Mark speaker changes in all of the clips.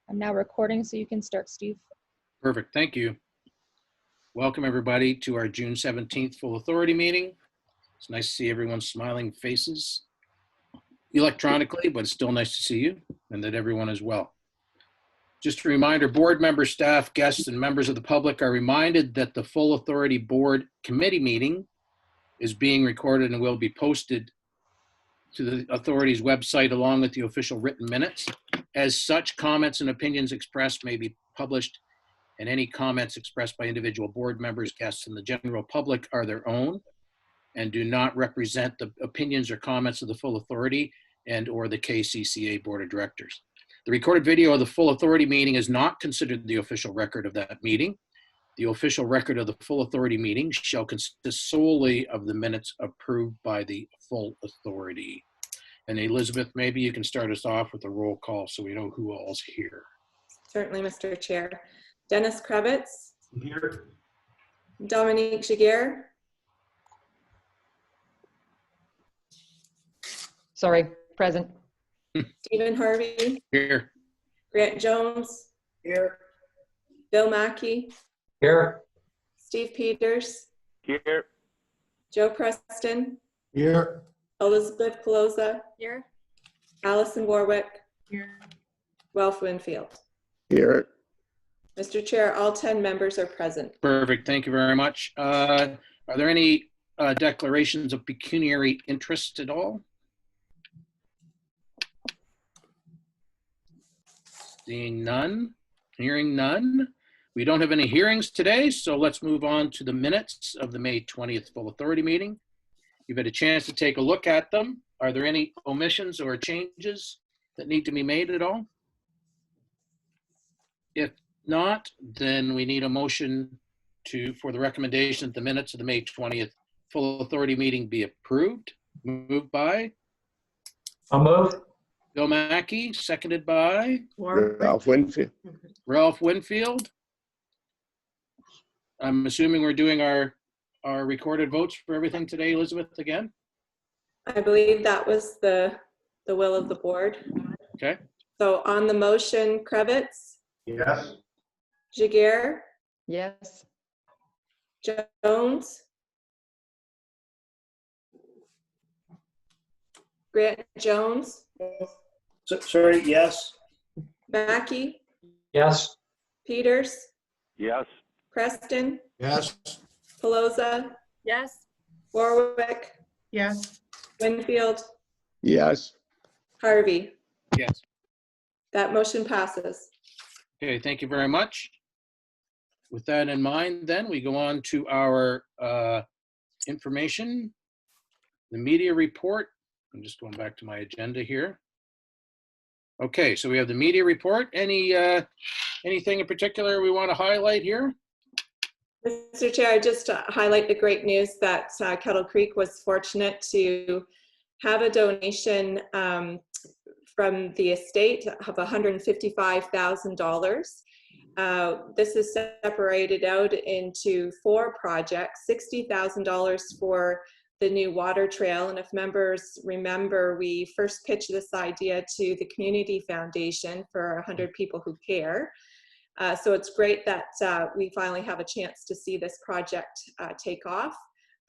Speaker 1: I'm now recording, so you can start, Steve.
Speaker 2: Perfect, thank you. Welcome everybody to our June 17th full authority meeting. It's nice to see everyone's smiling faces electronically, but it's still nice to see you and that everyone is well. Just a reminder, board members, staff, guests, and members of the public are reminded that the full authority board committee meeting is being recorded and will be posted to the authority's website along with the official written minutes. As such, comments and opinions expressed may be published, and any comments expressed by individual board members, guests, and the general public are their own and do not represent the opinions or comments of the full authority and or the KCCA Board of Directors. The recorded video of the full authority meeting is not considered the official record of that meeting. The official record of the full authority meeting shall consist solely of the minutes approved by the full authority. And Elizabeth, maybe you can start us off with a roll call so we know who all's here.
Speaker 3: Certainly, Mr. Chair. Dennis Krebitz.
Speaker 4: Here.
Speaker 3: Dominique Giguère.
Speaker 5: Sorry, present.
Speaker 3: Stephen Harvey.
Speaker 2: Here.
Speaker 3: Grant Jones.
Speaker 4: Here.
Speaker 3: Bill Mackey.
Speaker 4: Here.
Speaker 3: Steve Peters.
Speaker 4: Here.
Speaker 3: Joe Preston.
Speaker 4: Here.
Speaker 3: Elizabeth Pelosa.
Speaker 1: Here.
Speaker 3: Allison Warwick.
Speaker 1: Here.
Speaker 3: Ralph Winfield.
Speaker 4: Here.
Speaker 3: Mr. Chair, all 10 members are present.
Speaker 2: Perfect, thank you very much. Are there any declarations of pecuniary interest at all? Seeing none, hearing none. We don't have any hearings today, so let's move on to the minutes of the May 20th full authority meeting. You've had a chance to take a look at them. Are there any omissions or changes that need to be made at all? If not, then we need a motion for the recommendation that the minutes of the May 20th full authority meeting be approved. Moved by?
Speaker 4: I'll move.
Speaker 2: Bill Mackey, seconded by?
Speaker 4: Ralph Winfield.
Speaker 2: Ralph Winfield. I'm assuming we're doing our recorded votes for everything today, Elizabeth, again?
Speaker 3: I believe that was the will of the board.
Speaker 2: Okay.
Speaker 3: So on the motion, Krebitz,
Speaker 4: Yes.
Speaker 3: Giguère,
Speaker 5: Yes.
Speaker 3: Jones, Grant Jones,
Speaker 4: Sorry, yes.
Speaker 3: Mackey,
Speaker 4: Yes.
Speaker 3: Peters,
Speaker 4: Yes.
Speaker 3: Preston,
Speaker 4: Yes.
Speaker 3: Pelosa,
Speaker 1: Yes.
Speaker 3: Warwick,
Speaker 1: Yes.
Speaker 3: Winfield,
Speaker 4: Yes.
Speaker 3: Harvey.
Speaker 2: Yes.
Speaker 3: That motion passes.
Speaker 2: Okay, thank you very much. With that in mind, then we go on to our information, the media report. I'm just going back to my agenda here. Okay, so we have the media report. Anything in particular we want to highlight here?
Speaker 3: Mr. Chair, I just highlight the great news that Kettle Creek was fortunate to have a donation from the estate of $155,000. This is separated out into 4 projects, $60,000 for the new water trail. And if members remember, we first pitched this idea to the Community Foundation for 100 People Who Care. So it's great that we finally have a chance to see this project take off.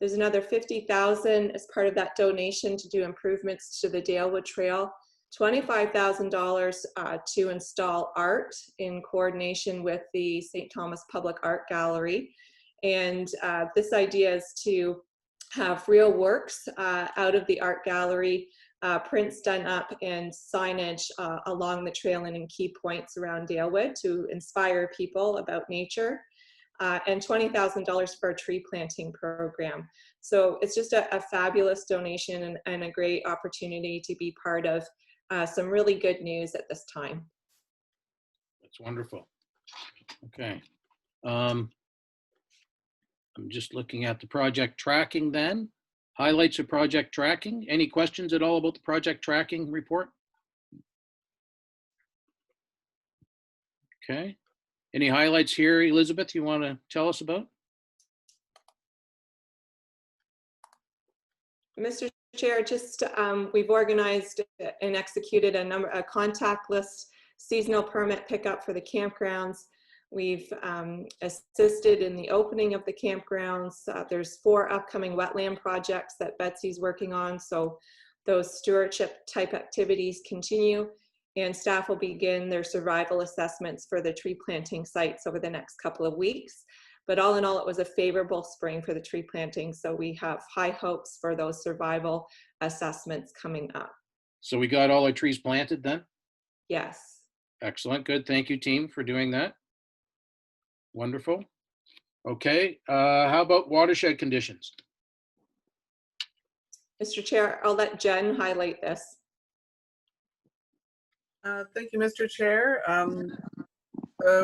Speaker 3: There's another $50,000 as part of that donation to do improvements to the Dalewood Trail, $25,000 to install art in coordination with the St. Thomas Public Art Gallery. And this idea is to have real works out of the art gallery, prints done up, and signage along the trail and in key points around Dalewood to inspire people about nature, and $20,000 for a tree planting program. So it's just a fabulous donation and a great opportunity to be part of some really good news at this time.
Speaker 2: That's wonderful. Okay. I'm just looking at the project tracking then. Highlights of project tracking. Any questions at all about the project tracking report? Okay. Any highlights here, Elizabeth, you want to tell us about?
Speaker 3: Mr. Chair, just we've organized and executed a contact list seasonal permit pickup for the campgrounds. We've assisted in the opening of the campgrounds. There's 4 upcoming wetland projects that Betsy's working on, so those stewardship type activities continue, and staff will begin their survival assessments for the tree planting sites over the next couple of weeks. But all in all, it was a favorable spring for the tree planting, so we have high hopes for those survival assessments coming up.
Speaker 2: So we got all our trees planted then?
Speaker 3: Yes.
Speaker 2: Excellent. Good. Thank you, team, for doing that. Wonderful. Okay. How about watershed conditions?
Speaker 3: Mr. Chair, I'll let Jen highlight this.
Speaker 6: Thank you, Mr. Chair.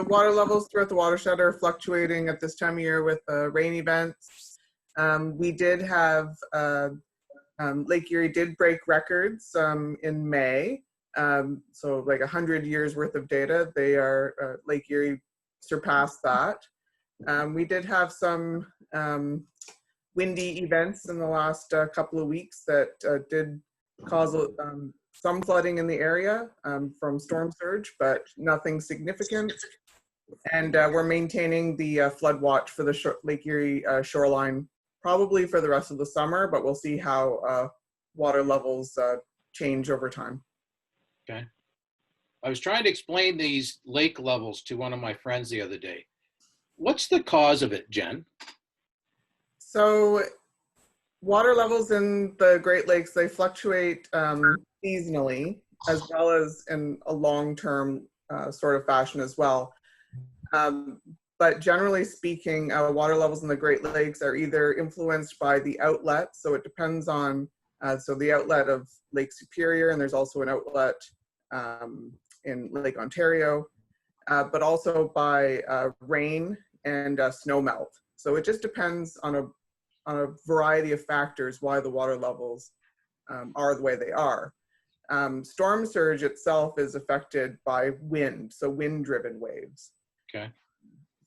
Speaker 6: Water levels throughout the watershed are fluctuating at this time of year with rain events. We did have, Lake Erie did break records in May. So like 100 years worth of data, Lake Erie surpassed that. We did have some windy events in the last couple of weeks that did cause some flooding in the area from storm surge, but nothing significant. And we're maintaining the flood watch for the Lake Erie shoreline probably for the rest of the summer, but we'll see how water levels change over time.
Speaker 2: Okay. I was trying to explain these lake levels to one of my friends the other day. What's the cause of it, Jen?
Speaker 6: So water levels in the Great Lakes, they fluctuate seasonally as well as in a long-term sort of fashion as well. But generally speaking, water levels in the Great Lakes are either influenced by the outlet, so it depends on, so the outlet of Lake Superior, and there's also an outlet in Lake Ontario, but also by rain and snow melt. So it just depends on a variety of factors why the water levels are the way they are. Storm surge itself is affected by wind, so wind-driven waves.
Speaker 2: Okay.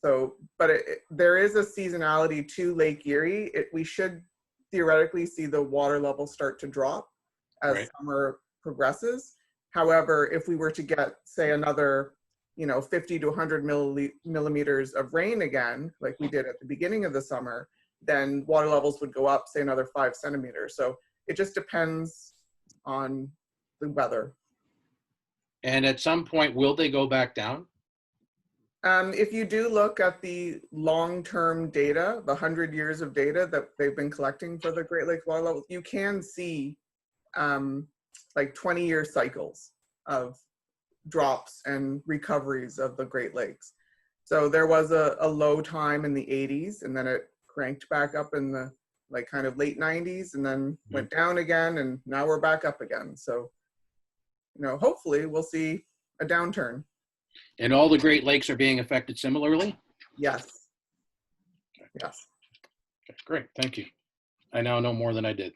Speaker 6: So, but there is a seasonality to Lake Erie. We should theoretically see the water level start to drop as summer progresses. However, if we were to get, say, another 50 to 100 millimeters of rain again, like we did at the beginning of the summer, then water levels would go up, say, another 5 centimeters. So it just depends on the weather.
Speaker 2: And at some point, will they go back down?
Speaker 6: If you do look at the long-term data, the 100 years of data that they've been collecting for the Great Lakes water levels, you can see like 20-year cycles of drops and recoveries of the Great Lakes. So there was a low time in the 80s, and then it cranked back up in the kind of late 90s, and then went down again, and now we're back up again. So, hopefully we'll see a downturn.
Speaker 2: And all the Great Lakes are being affected similarly?
Speaker 6: Yes. Yes.
Speaker 2: Okay, great, thank you. I now know more than I did.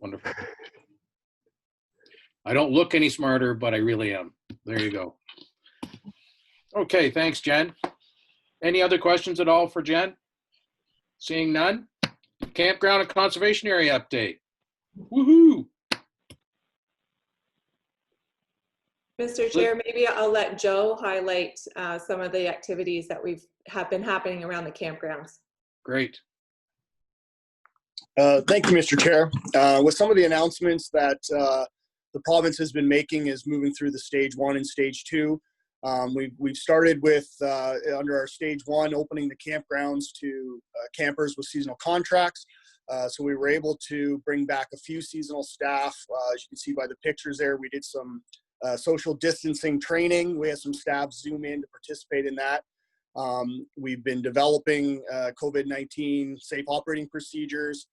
Speaker 2: Wonderful. I don't look any smarter, but I really am. There you go. Okay, thanks, Jen. Any other questions at all for Jen? Seeing none? Campground and conservation area update. Woohoo!
Speaker 3: Mr. Chair, maybe I'll let Joe highlight some of the activities that have been happening around the campgrounds.
Speaker 2: Great.
Speaker 7: Thank you, Mr. Chair. With some of the announcements that the province has been making is moving through the stage 1 and stage 2. We've started with, under our stage 1, opening the campgrounds to campers with seasonal contracts. So we were able to bring back a few seasonal staff. As you can see by the pictures there, we did some social distancing training. We had some staff Zoom in to participate in that. We've been developing COVID-19 safe operating procedures,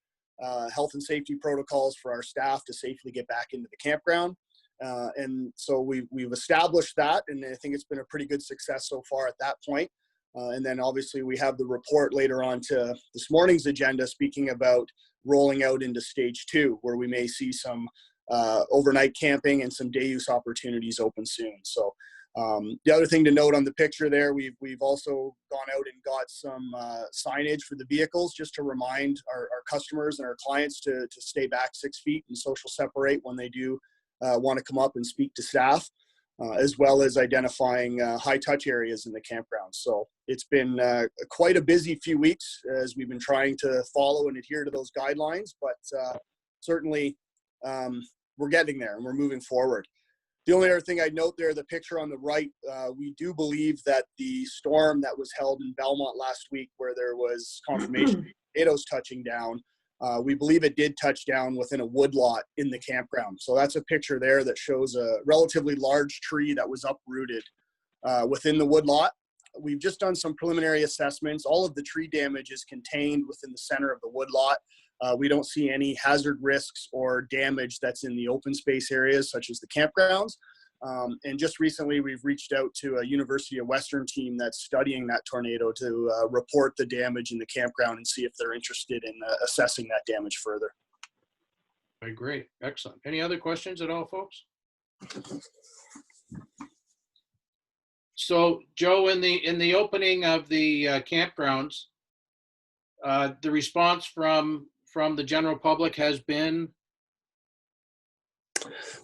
Speaker 7: health and safety protocols for our staff to safely get back into the campground. And so we've established that, and I think it's been a pretty good success so far at that point. And then obviously we have the report later on to this morning's agenda speaking about rolling out into stage 2, where we may see some overnight camping and some day use opportunities open soon. So the other thing to note on the picture there, we've also gone out and got some signage for the vehicles just to remind our customers and our clients to stay back 6 feet and social separate when they do want to come up and speak to staff. as well as identifying high touch areas in the campground. So it's been quite a busy few weeks as we've been trying to follow and adhere to those guidelines, but certainly we're getting there and we're moving forward. The only other thing I'd note there, the picture on the right, we do believe that the storm that was held in Belmont last week, where there was confirmation of tornadoes touching down, we believe it did touch down within a woodlot in the campground. So that's a picture there that shows a relatively large tree that was uprooted within the woodlot. We've just done some preliminary assessments. All of the tree damage is contained within the center of the woodlot. We don't see any hazard risks or damage that's in the open space areas, such as the campgrounds. And just recently, we've reached out to a University of Western team that's studying that tornado to report the damage in the campground and see if they're interested in assessing that damage further.
Speaker 2: Okay, great. Excellent. Any other questions at all, folks? So, Joe, in the opening of the campgrounds, the response from the general public has been?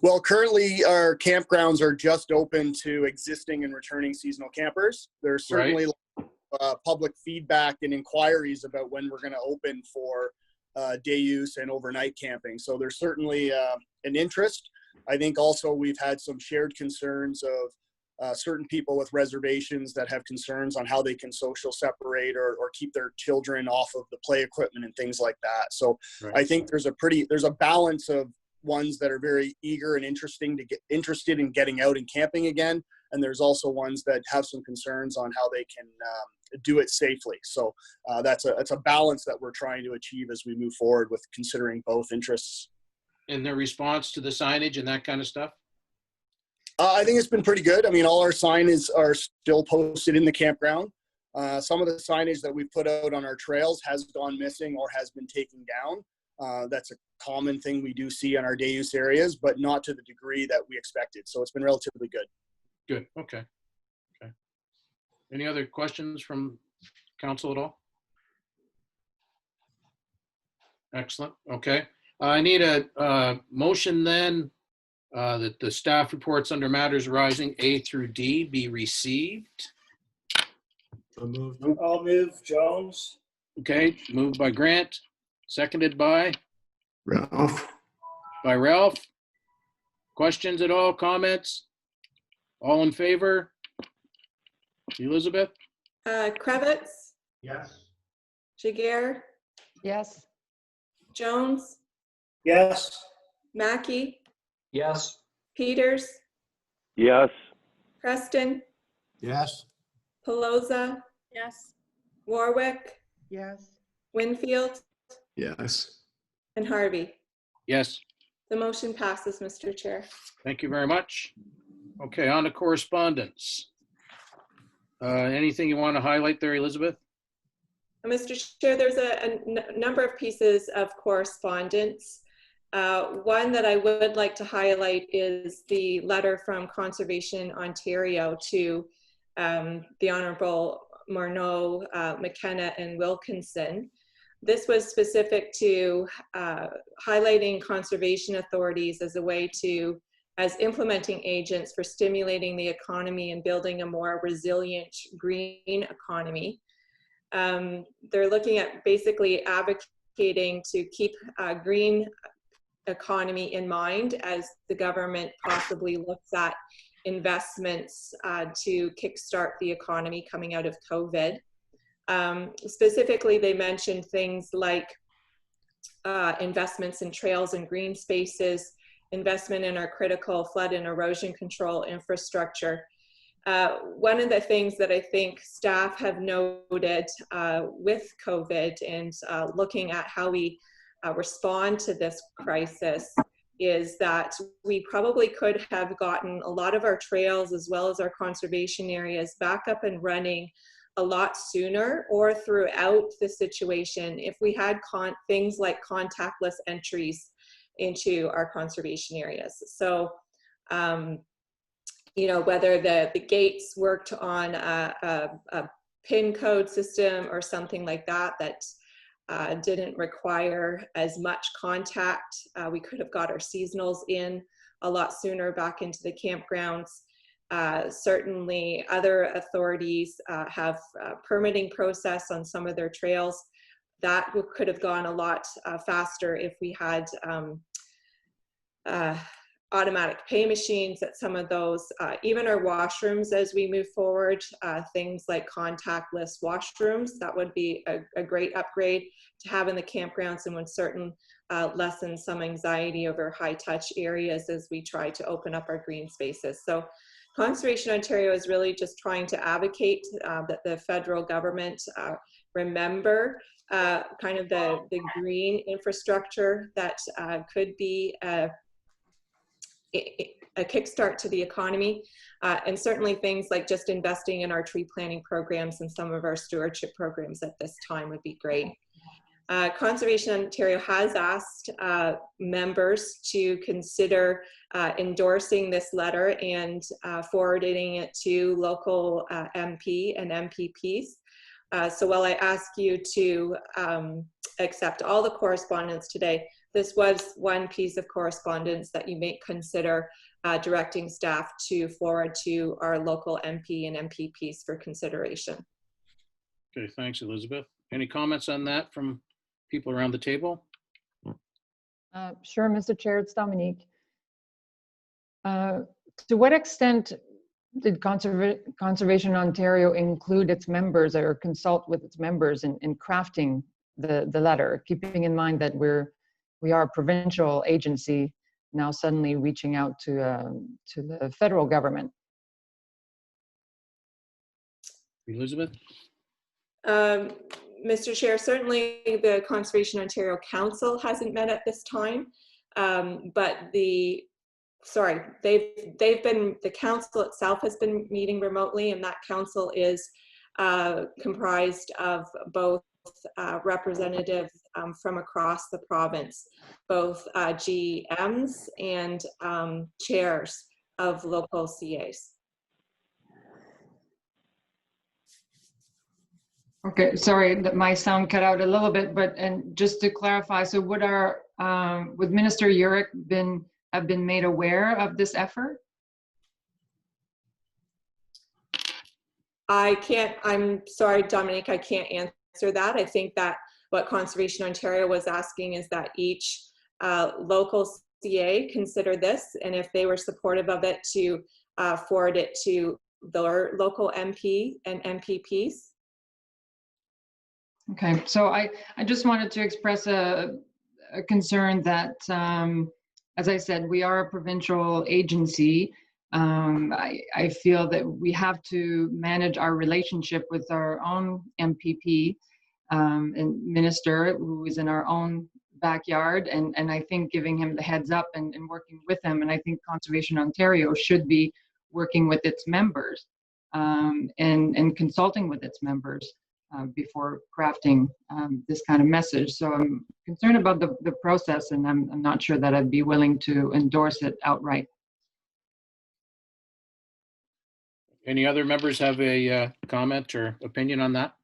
Speaker 7: Well, currently our campgrounds are just open to existing and returning seasonal campers. There's certainly public feedback and inquiries about when we're going to open for day use and overnight camping. So there's certainly an interest. I think also we've had some shared concerns of certain people with reservations that have concerns on how they can social separate or keep their children off of the play equipment and things like that. So I think there's a balance of ones that are very eager and interested in getting out and camping again. And there's also ones that have some concerns on how they can do it safely. So that's a balance that we're trying to achieve as we move forward with considering both interests.
Speaker 2: And their response to the signage and that kind of stuff?
Speaker 7: I think it's been pretty good. I mean, all our signs are still posted in the campground. Some of the signage that we've put out on our trails has gone missing or has been taken down. That's a common thing we do see on our day use areas, but not to the degree that we expected. So it's been relatively good.
Speaker 2: Good. Okay. Okay. Any other questions from council at all? Excellent. Okay. I need a motion then that the staff reports under matters arising A through D be received.
Speaker 4: I'll move Jones.
Speaker 2: Okay. Moved by Grant, seconded by
Speaker 8: Ralph.
Speaker 2: Ralph. Questions at all? Comments? All in favor? Elizabeth?
Speaker 3: Kravitz,
Speaker 4: Yes.
Speaker 3: Jaguar,
Speaker 5: Yes.
Speaker 3: Jones,
Speaker 4: Yes.
Speaker 3: Mackey,
Speaker 4: Yes.
Speaker 3: Peters,
Speaker 4: Yes.
Speaker 3: Preston,
Speaker 8: Yes.
Speaker 3: Pelosa,
Speaker 1: Yes.
Speaker 3: Warwick,
Speaker 5: Yes.
Speaker 3: Winfield,
Speaker 8: Yes.
Speaker 3: and Harvey.
Speaker 2: Yes.
Speaker 3: The motion passes, Mr. Chair.
Speaker 2: Thank you very much. Okay, on to correspondence. Anything you want to highlight there, Elizabeth?
Speaker 3: Mr. Chair, there's a number of pieces of correspondence. One that I would like to highlight is the letter from Conservation Ontario to the Honourable Morneau, McKenna, and Wilkinson. This was specific to highlighting conservation authorities as a way to, as implementing agents for stimulating the economy and building a more resilient green economy. They're looking at basically advocating to keep a green economy in mind as the government possibly looks at investments to kickstart the economy coming out of COVID. Specifically, they mentioned things like investments in trails and green spaces, investment in our critical flood and erosion control infrastructure. One of the things that I think staff have noted with COVID and looking at how we respond to this crisis is that we probably could have gotten a lot of our trails as well as our conservation areas back up and running a lot sooner or throughout the situation if we had things like contactless entries into our conservation areas. So, you know, whether the gates worked on a PIN code system or something like that that didn't require as much contact, we could have got our seasonals in a lot sooner back into the campgrounds. Certainly other authorities have a permitting process on some of their trails. That could have gone a lot faster if we had automatic pay machines at some of those, even our washrooms as we move forward, things like contactless washrooms, that would be a great upgrade to have in the campgrounds, and would certain lessen some anxiety over high touch areas as we try to open up our green spaces. So Conservation Ontario is really just trying to advocate that the federal government remember kind of the green infrastructure that could be a kickstart to the economy, and certainly things like just investing in our tree planting programs and some of our stewardship programs at this time would be great. Conservation Ontario has asked members to consider endorsing this letter and forwarding it to local MP and MPPs. So while I ask you to accept all the correspondence today, this was one piece of correspondence that you may consider directing staff to forward to our local MP and MPPs for consideration.
Speaker 2: Okay, thanks, Elizabeth. Any comments on that from people around the table?
Speaker 5: Sure, Mr. Chair, it's Dominique. To what extent did Conservation Ontario include its members or consult with its members in crafting the letter, keeping in mind that we are a provincial agency now suddenly reaching out to the federal government?
Speaker 2: Elizabeth?
Speaker 3: Mr. Chair, certainly the Conservation Ontario Council hasn't met at this time, but the council itself has been meeting remotely, and that council is comprised of both representatives from across the province, both GMs and chairs of local CAs.
Speaker 5: Okay, sorry that my sound cut out a little bit, and just to clarify, so would Minister Urick have been made aware of this effort?
Speaker 3: I'm sorry, Dominique, I can't answer that. I think that what Conservation Ontario was asking is that each local CA consider this, and if they were supportive of it, to forward it to their local MP and MPPs.
Speaker 5: Okay, so I just wanted to express a concern that, as I said, we are a provincial agency. I feel that we have to manage our relationship with our own MPP and minister, who is in our own backyard, and I think giving him the heads up and working with him, and I think Conservation Ontario should be working with its members and consulting with its members before crafting this kind of message. So I'm concerned about the process, and I'm not sure that I'd be willing to endorse it outright.
Speaker 2: Any other members have a comment or opinion on that?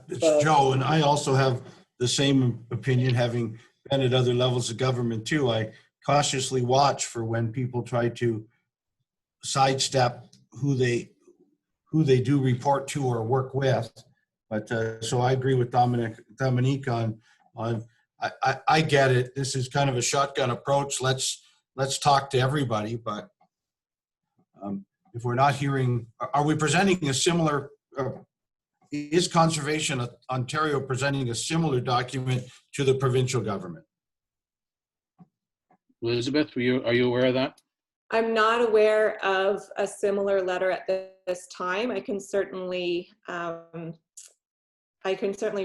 Speaker 8: It's Joe, and I also have the same opinion, having been at other levels of government too. I cautiously watch for when people try to sidestep who they do report to or work with. But so I agree with Dominique on I get it. This is kind of a shotgun approach. Let's talk to everybody. But if we're not hearing, are we presenting a similar? Is Conservation Ontario presenting a similar document to the provincial government?
Speaker 2: Elizabeth, are you aware of that?
Speaker 3: I'm not aware of a similar letter at this time. I can certainly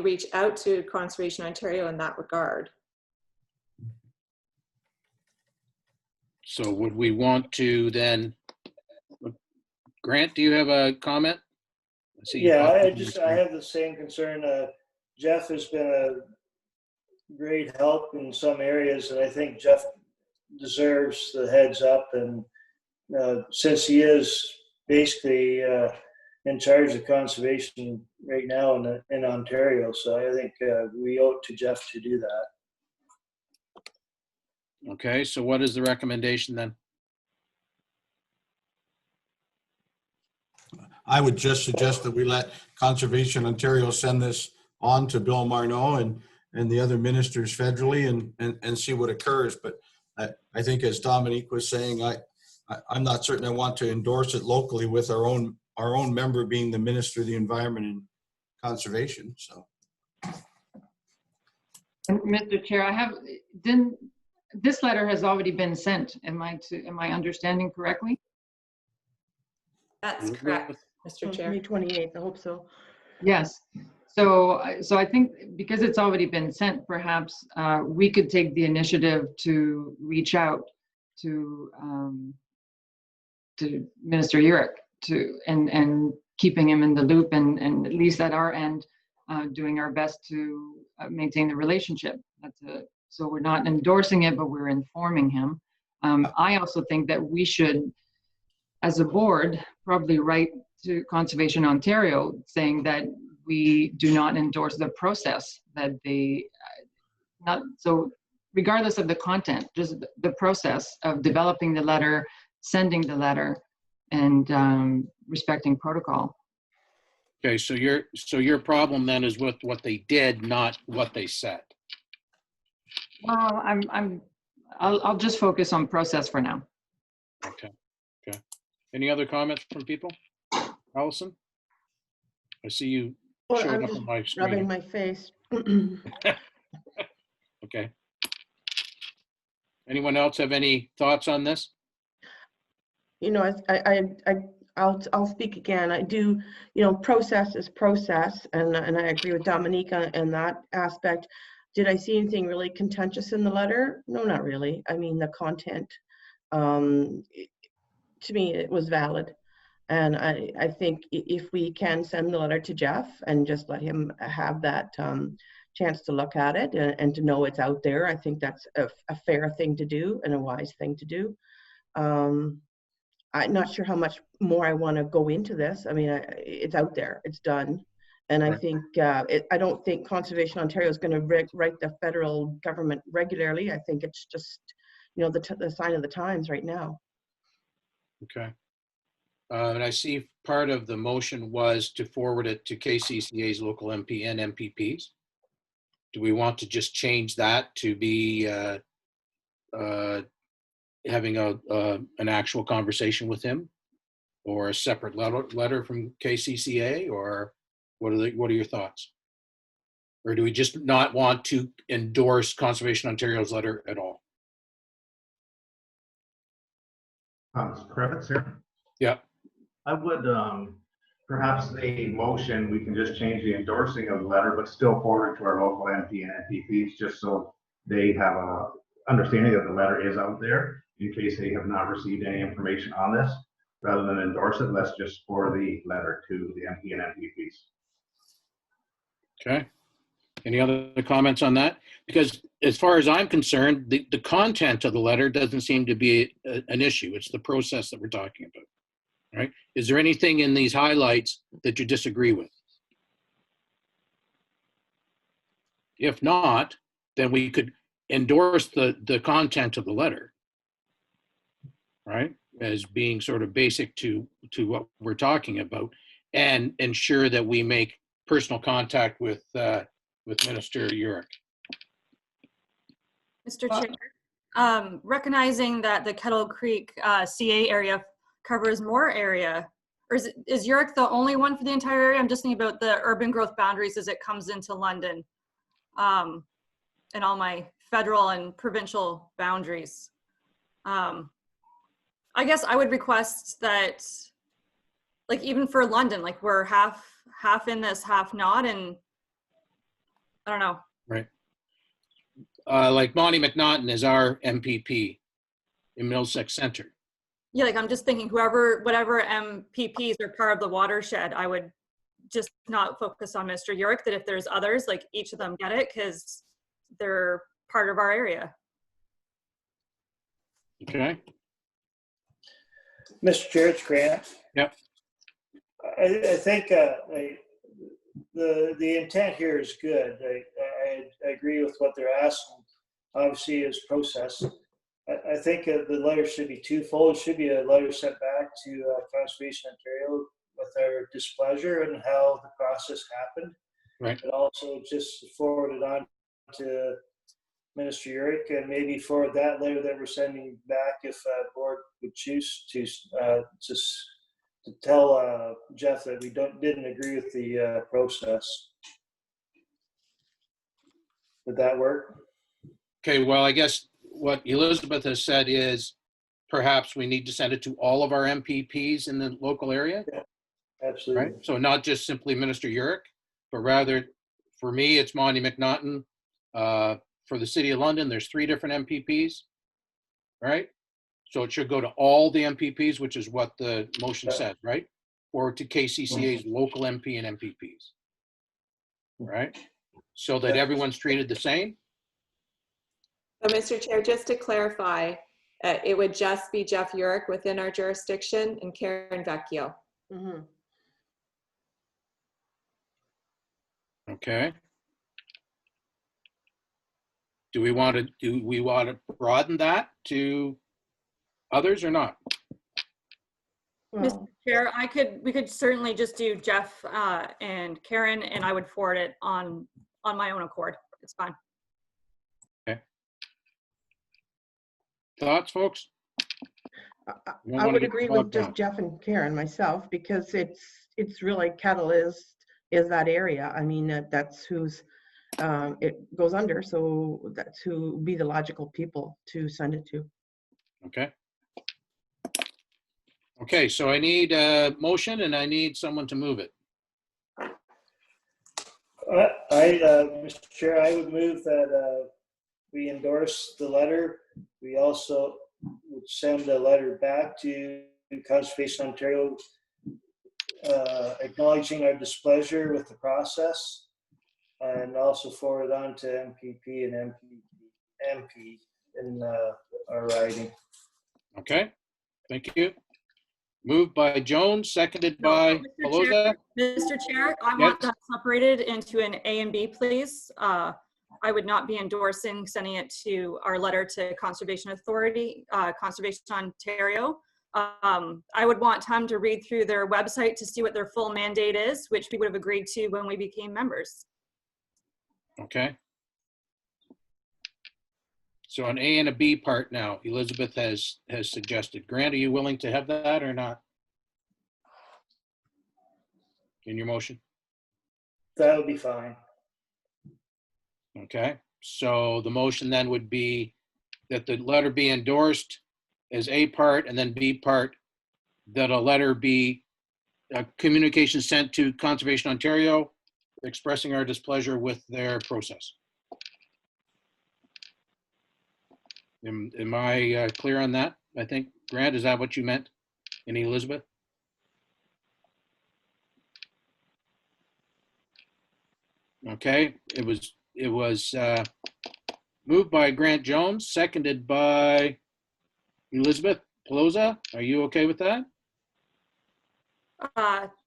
Speaker 3: reach out to Conservation Ontario in that regard.
Speaker 2: So would we want to then, Grant, do you have a comment?
Speaker 4: Yeah, I have the same concern. Jeff has been a great help in some areas, and I think Jeff deserves the heads up. And since he is basically in charge of conservation right now in Ontario, so I think we owe it to Jeff to do that.
Speaker 2: Okay, so what is the recommendation then?
Speaker 8: I would just suggest that we let Conservation Ontario send this on to Bill Marneau and the other ministers federally and see what occurs. But I think, as Dominique was saying, I'm not certain I want to endorse it locally with our own member being the Minister of the Environment and Conservation. So,
Speaker 5: And Mr. Chair, this letter has already been sent. Am I understanding correctly?
Speaker 3: That's correct, Mr. Chair.
Speaker 9: May 28th, I hope so.
Speaker 5: Yes. So I think because it's already been sent, perhaps we could take the initiative to reach out to Minister Urick and keeping him in the loop and at least at our end doing our best to maintain the relationship. So we're not endorsing it, but we're informing him. I also think that we should, as a board, probably write to Conservation Ontario saying that we do not endorse the process that they so regardless of the content, just the process of developing the letter, sending the letter, and respecting protocol.
Speaker 2: Okay, so your problem then is with what they did, not what they said.
Speaker 5: Well, I'll just focus on process for now.
Speaker 2: Okay. Any other comments from people? Allison? I see you
Speaker 9: Well,
Speaker 2: showing
Speaker 9: I'm
Speaker 2: up
Speaker 9: just
Speaker 2: on my
Speaker 9: rubbing
Speaker 2: screen.
Speaker 9: my face.
Speaker 2: Okay. Anyone else have any thoughts on this?
Speaker 9: You know, I'll speak again. I do, process is process, and I agree with Dominica in that aspect. Did I see anything really contentious in the letter? No, not really. I mean, the content, to me, it was valid. And I think if we can send the letter to Jeff and just let him have that chance to look at it and to know it's out there, I think that's a fair thing to do and a wise thing to do. I'm not sure how much more I want to go into this. I mean, it's out there, it's done. And I think, I don't think Conservation Ontario is going to write the federal government regularly. I think it's just, the sign of the times right now.
Speaker 2: Okay. And I see part of the motion was to forward it to KCCA's local MP and MPPs. Do we want to just change that to be having an actual conversation with him, or a separate letter from KCCA, or what are your thoughts? Or do we just not want to endorse Conservation Ontario's letter at all?
Speaker 10: Kravitz here.
Speaker 2: Yeah.
Speaker 10: I would, perhaps the motion, we can just change the endorsing of the letter, but still forward it to our local MP and MPPs, just so they have a understanding that the letter is out there in case they have not received any information on this. Rather than endorse it, let's just forward the letter to the MP and MPPs.
Speaker 2: Okay. Any other comments on that? Because as far as I'm concerned, the content of the letter doesn't seem to be an issue. It's the process that we're talking about. Right? Is there anything in these highlights that you disagree with? If not, then we could endorse the content of the letter, right, as being sort of basic to what we're talking about, and ensure that we make personal contact with Minister Urick.
Speaker 11: Mr. Chair, recognizing that the Kettle Creek CA area covers more area, or is Urick the only one for the entire area? I'm just thinking about the urban growth boundaries as it comes into London, and all my federal and provincial boundaries. I guess I would request that, like, even for London, like, we're half in this, half not, and I don't know.
Speaker 2: Right. Like Monty McNaughton is our MPP in Middlesex Center.
Speaker 11: Yeah, like, I'm just thinking whatever MPPs are part of the watershed, I would just not focus on Mr. Urick, that if there's others, like, each of them get it because they're part of our area.
Speaker 2: Okay.
Speaker 4: Mr. Chair, it's Grant.
Speaker 2: Yep.
Speaker 4: I think the intent here is good. I agree with what they're asking. Obviously, is process. I think the letter should be twofold. It should be a letter sent back to Conservation Ontario with our displeasure and how the process happened.
Speaker 2: Right.
Speaker 4: But also just forward it on to Minister Urick, and maybe forward that letter that we're sending back if board would choose to just to tell Jeff that we didn't agree with the process. Would that work?
Speaker 2: Okay, well, I guess what Elizabeth has said is perhaps we need to send it to all of our MPPs in the local area,
Speaker 4: Absolutely.
Speaker 2: right? So not just simply Minister Urick, but rather, for me, it's Monty McNaughton. For the City of London, there's 3 different MPPs, right? So it should go to all the MPPs, which is what the motion said, right? Or to KCCA's local MP and MPPs, right? So that everyone's treated the same.
Speaker 3: So, Mr. Chair, just to clarify, it would just be Jeff Urick within our jurisdiction and Karen Vecchio.
Speaker 9: Mhm.
Speaker 2: Okay. Do we want to broaden that to others or not?
Speaker 11: Mr.
Speaker 9: Well,
Speaker 11: Chair, we could certainly just do Jeff and Karen, and I would forward it on my own accord. It's fine.
Speaker 2: Okay. Thoughts, folks?
Speaker 9: I would agree with just Jeff and Karen myself, because it's really Kettle is that area. I mean, that's who's it goes under, so that's who would be the logical people to send it to.
Speaker 2: Okay. Okay, so I need a motion and I need someone to move it.
Speaker 4: Mr. Chair, I would move that we endorse the letter. We also would send a letter back to Conservation Ontario acknowledging our displeasure with the process, and also forward on to MPP and MP in our writing.
Speaker 2: Okay, thank you. Moved by Jones, seconded by Pelosa.
Speaker 11: Mr. Chair, I want that separated into an A and B, please. I would not be endorsing sending it to our letter to Conservation Authority, Conservation Ontario. I would want time to read through their website to see what their full mandate is, which we would have agreed to when we became members.
Speaker 2: Okay. So an A and a B part now, Elizabeth has suggested. Grant, are you willing to have that or not? In your motion?
Speaker 4: That would be fine.
Speaker 2: Okay, so the motion then would be that the letter be endorsed as A part, and then B part, that a letter be a communication sent to Conservation Ontario expressing our displeasure with their process. Am I clear on that? I think, Grant, is that what you meant? And Elizabeth? Okay, it was moved by Grant Jones, seconded by Elizabeth Pelosa. Are you okay with that?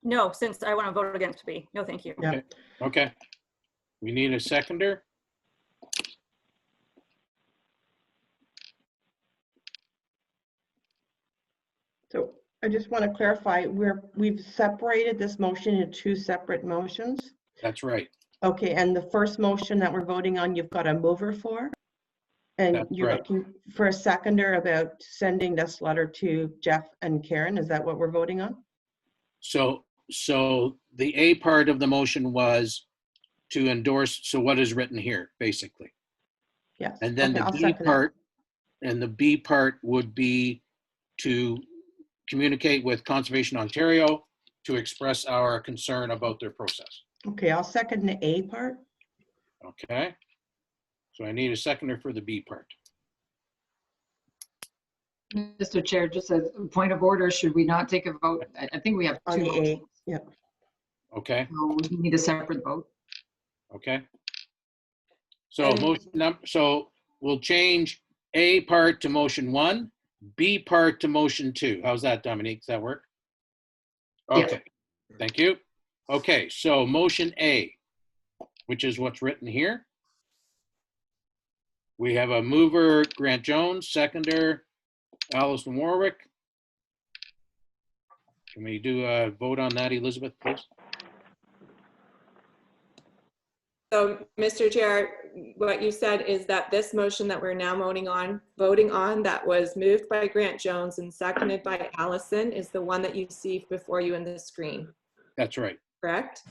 Speaker 11: No, since I want to vote against B. No, thank you.
Speaker 9: Yeah.
Speaker 2: Okay. We need a seconder.
Speaker 9: So I just want to clarify, we've separated this motion into 2 separate motions.
Speaker 2: That's right.
Speaker 9: Okay, and the first motion that we're voting on, you've got a mover for? And
Speaker 2: That's
Speaker 9: you're
Speaker 2: right.
Speaker 9: looking for a seconder about sending this letter to Jeff and Karen? Is that what we're voting on?
Speaker 2: So the A part of the motion was to endorse, so what is written here, basically.
Speaker 9: Yes.
Speaker 2: And then
Speaker 9: Okay,
Speaker 2: the
Speaker 9: I'll
Speaker 2: B
Speaker 9: second
Speaker 2: part, and the B part would be to communicate with Conservation Ontario to express our concern about their process.
Speaker 9: that. Okay, I'll second the A part.
Speaker 2: Okay. So I need a seconder for the B part.
Speaker 5: Mr. Chair, just as a point of order, should we not take a vote? I think we have
Speaker 9: On
Speaker 5: 2
Speaker 9: the A,
Speaker 5: motions,
Speaker 9: yeah.
Speaker 2: Okay.
Speaker 5: so we need a separate vote.
Speaker 2: Okay. So so we'll change A part to motion 1, B part to motion 2. How's that, Dominique? Does that work?
Speaker 9: Yeah.
Speaker 2: Okay. Thank you. Okay, so motion A, which is what's written here. We have a mover, Grant Jones, seconder, Allison Warwick. Can we do a vote on that, Elizabeth, please?
Speaker 3: So, Mr. Chair, what you said is that this motion that we're now voting on that was moved by Grant Jones and seconded by Allison is the one that you see before you in the screen,
Speaker 2: That's right.
Speaker 3: correct?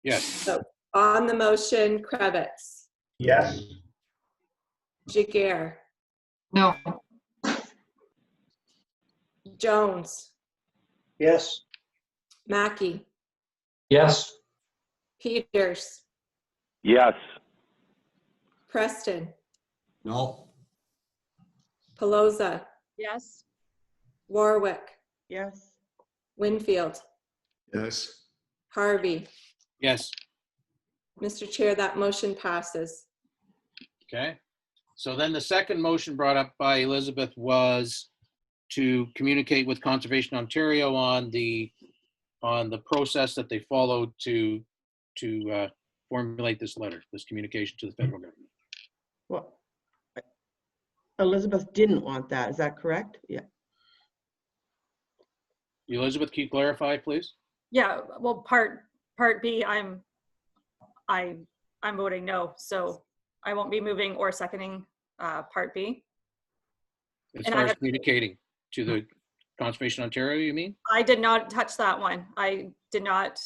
Speaker 2: Yes.
Speaker 3: So on the motion, Kravitz,
Speaker 10: Yes.
Speaker 3: Jaguar,
Speaker 5: No.
Speaker 3: Jones,
Speaker 4: Yes.
Speaker 3: Mackey,
Speaker 12: Yes.
Speaker 3: Peters,
Speaker 12: Yes.
Speaker 3: Preston,
Speaker 8: No.
Speaker 3: Pelosa,
Speaker 11: Yes.
Speaker 3: Warwick,
Speaker 9: Yes.
Speaker 3: Winfield,
Speaker 8: Yes.
Speaker 3: Harvey.
Speaker 2: Yes.
Speaker 3: Mr. Chair, that motion passes.
Speaker 2: Okay. So then the second motion brought up by Elizabeth was to communicate with Conservation Ontario on the process that they followed to formulate this letter, this communication to the federal government.
Speaker 9: Well, Elizabeth didn't want that. Is that correct? Yeah.
Speaker 2: Elizabeth, can you clarify, please?
Speaker 11: Yeah, well, part B, I'm voting no, so I won't be moving or seconding part B.
Speaker 2: As
Speaker 11: And
Speaker 2: far
Speaker 11: I
Speaker 2: as
Speaker 11: have-
Speaker 2: communicating to the Conservation Ontario, you mean?
Speaker 11: I did not touch that one. I did not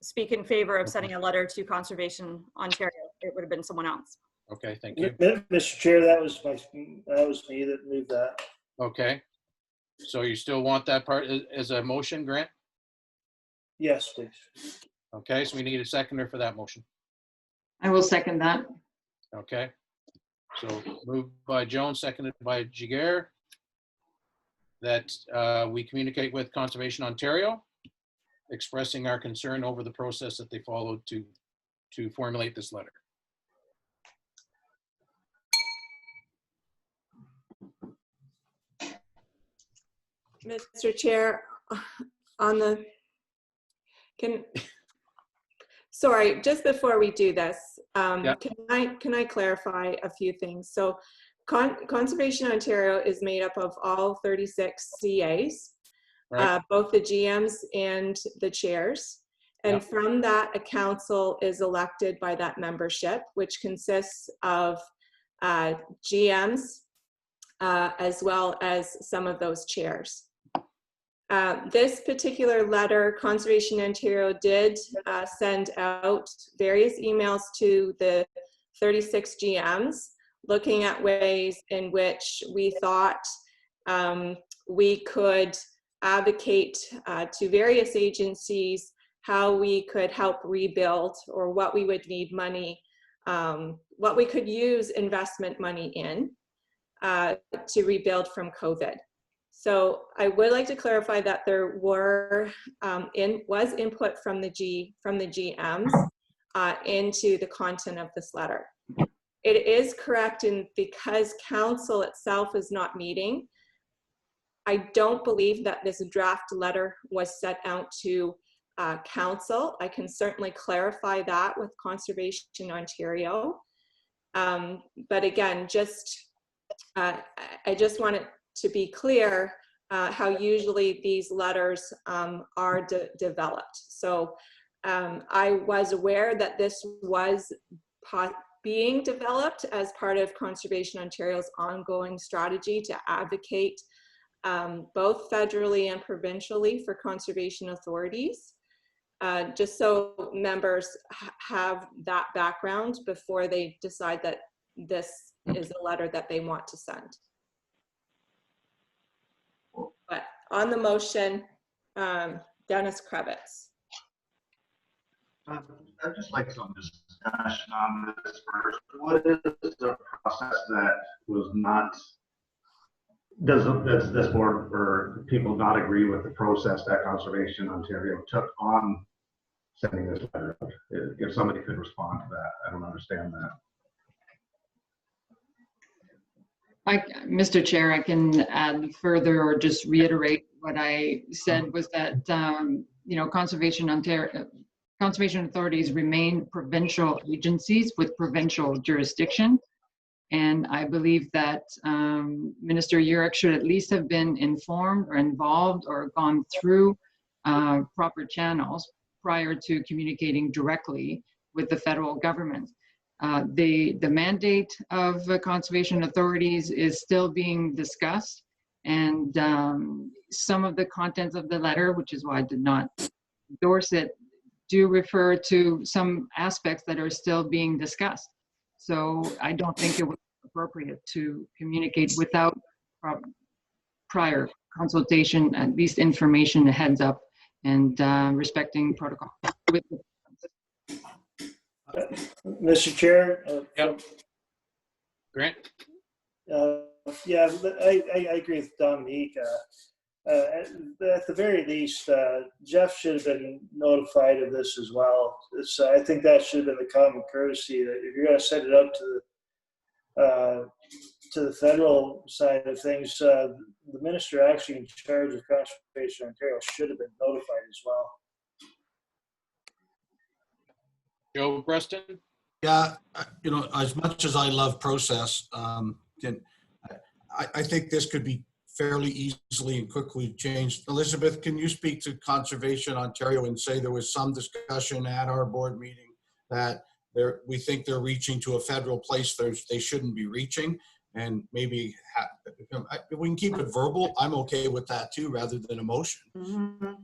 Speaker 11: speak in favor of sending a letter to Conservation Ontario. It would have been someone else.
Speaker 2: Okay, thank you.
Speaker 4: Mr. Chair, that was me that moved that.
Speaker 2: Okay. So you still want that part as a motion, Grant?
Speaker 4: Yes, please.
Speaker 2: Okay, so we need a seconder for that motion.
Speaker 5: I will second that.
Speaker 2: Okay. So moved by Jones, seconded by Jaguar, that we communicate with Conservation Ontario, expressing our concern over the process that they followed to formulate this letter.
Speaker 3: Mr. Chair, on the, sorry, just before we do this,
Speaker 2: Yeah.
Speaker 3: can I clarify a few things? So Conservation Ontario is made up of all 36 CAs,
Speaker 2: Right.
Speaker 3: both the GMs and the chairs. And
Speaker 2: Yeah.
Speaker 3: from that, a council is elected by that membership, which consists of GMs as well as some of those chairs. This particular letter, Conservation Ontario did send out various emails to the 36 GMs, looking at ways in which we thought we could advocate to various agencies how we could help rebuild, or what we would need money, what we could use investment money in to rebuild from COVID. So I would like to clarify that there was input from the GMs into the content of this letter. It is correct, and because council itself is not meeting, I don't believe that this draft letter was sent out to council. I can certainly clarify that with Conservation Ontario. But again, I just want it to be clear how usually these letters are developed. So I was aware that this was being developed as part of Conservation Ontario's ongoing strategy to advocate both federally and provincially for conservation authorities, just so members have that background before they decide that this is a letter that they want to send. But on the motion, Dennis Kravitz.
Speaker 10: I'd just like some discussion on this first. What is the process that was not, does this board or people not agree with the process that Conservation Ontario took on sending this letter out? If somebody could respond to that, I don't understand that.
Speaker 5: Mr. Chair, I can add further or just reiterate what I said was that, Conservation authorities remain provincial agencies with provincial jurisdiction. And I believe that Minister Urick should at least have been informed or involved or gone through proper channels prior to communicating directly with the federal government. The mandate of conservation authorities is still being discussed, and some of the contents of the letter, which is why I did not endorse it, do refer to some aspects that are still being discussed. So I don't think it was appropriate to communicate without prior consultation, at least information, a heads up, and respecting protocol.
Speaker 4: Mr. Chair.
Speaker 2: Yep. Grant?
Speaker 4: Yeah, I agree with Dominique. At the very least, Jeff should have been notified of this as well. I think that should have been the common courtesy, that if you're going to send it out to the federal side of things, the minister actually in charge of Conservation Ontario should have been notified as well.
Speaker 2: Joe Preston?
Speaker 8: Yeah, you know, as much as I love process, I think this could be fairly easily and quickly changed. Elizabeth, can you speak to Conservation Ontario and say there was some discussion at our board meeting that we think they're reaching to a federal place they shouldn't be reaching, and maybe if we can keep it verbal, I'm okay with that too, rather than a motion.
Speaker 9: Mm-hmm.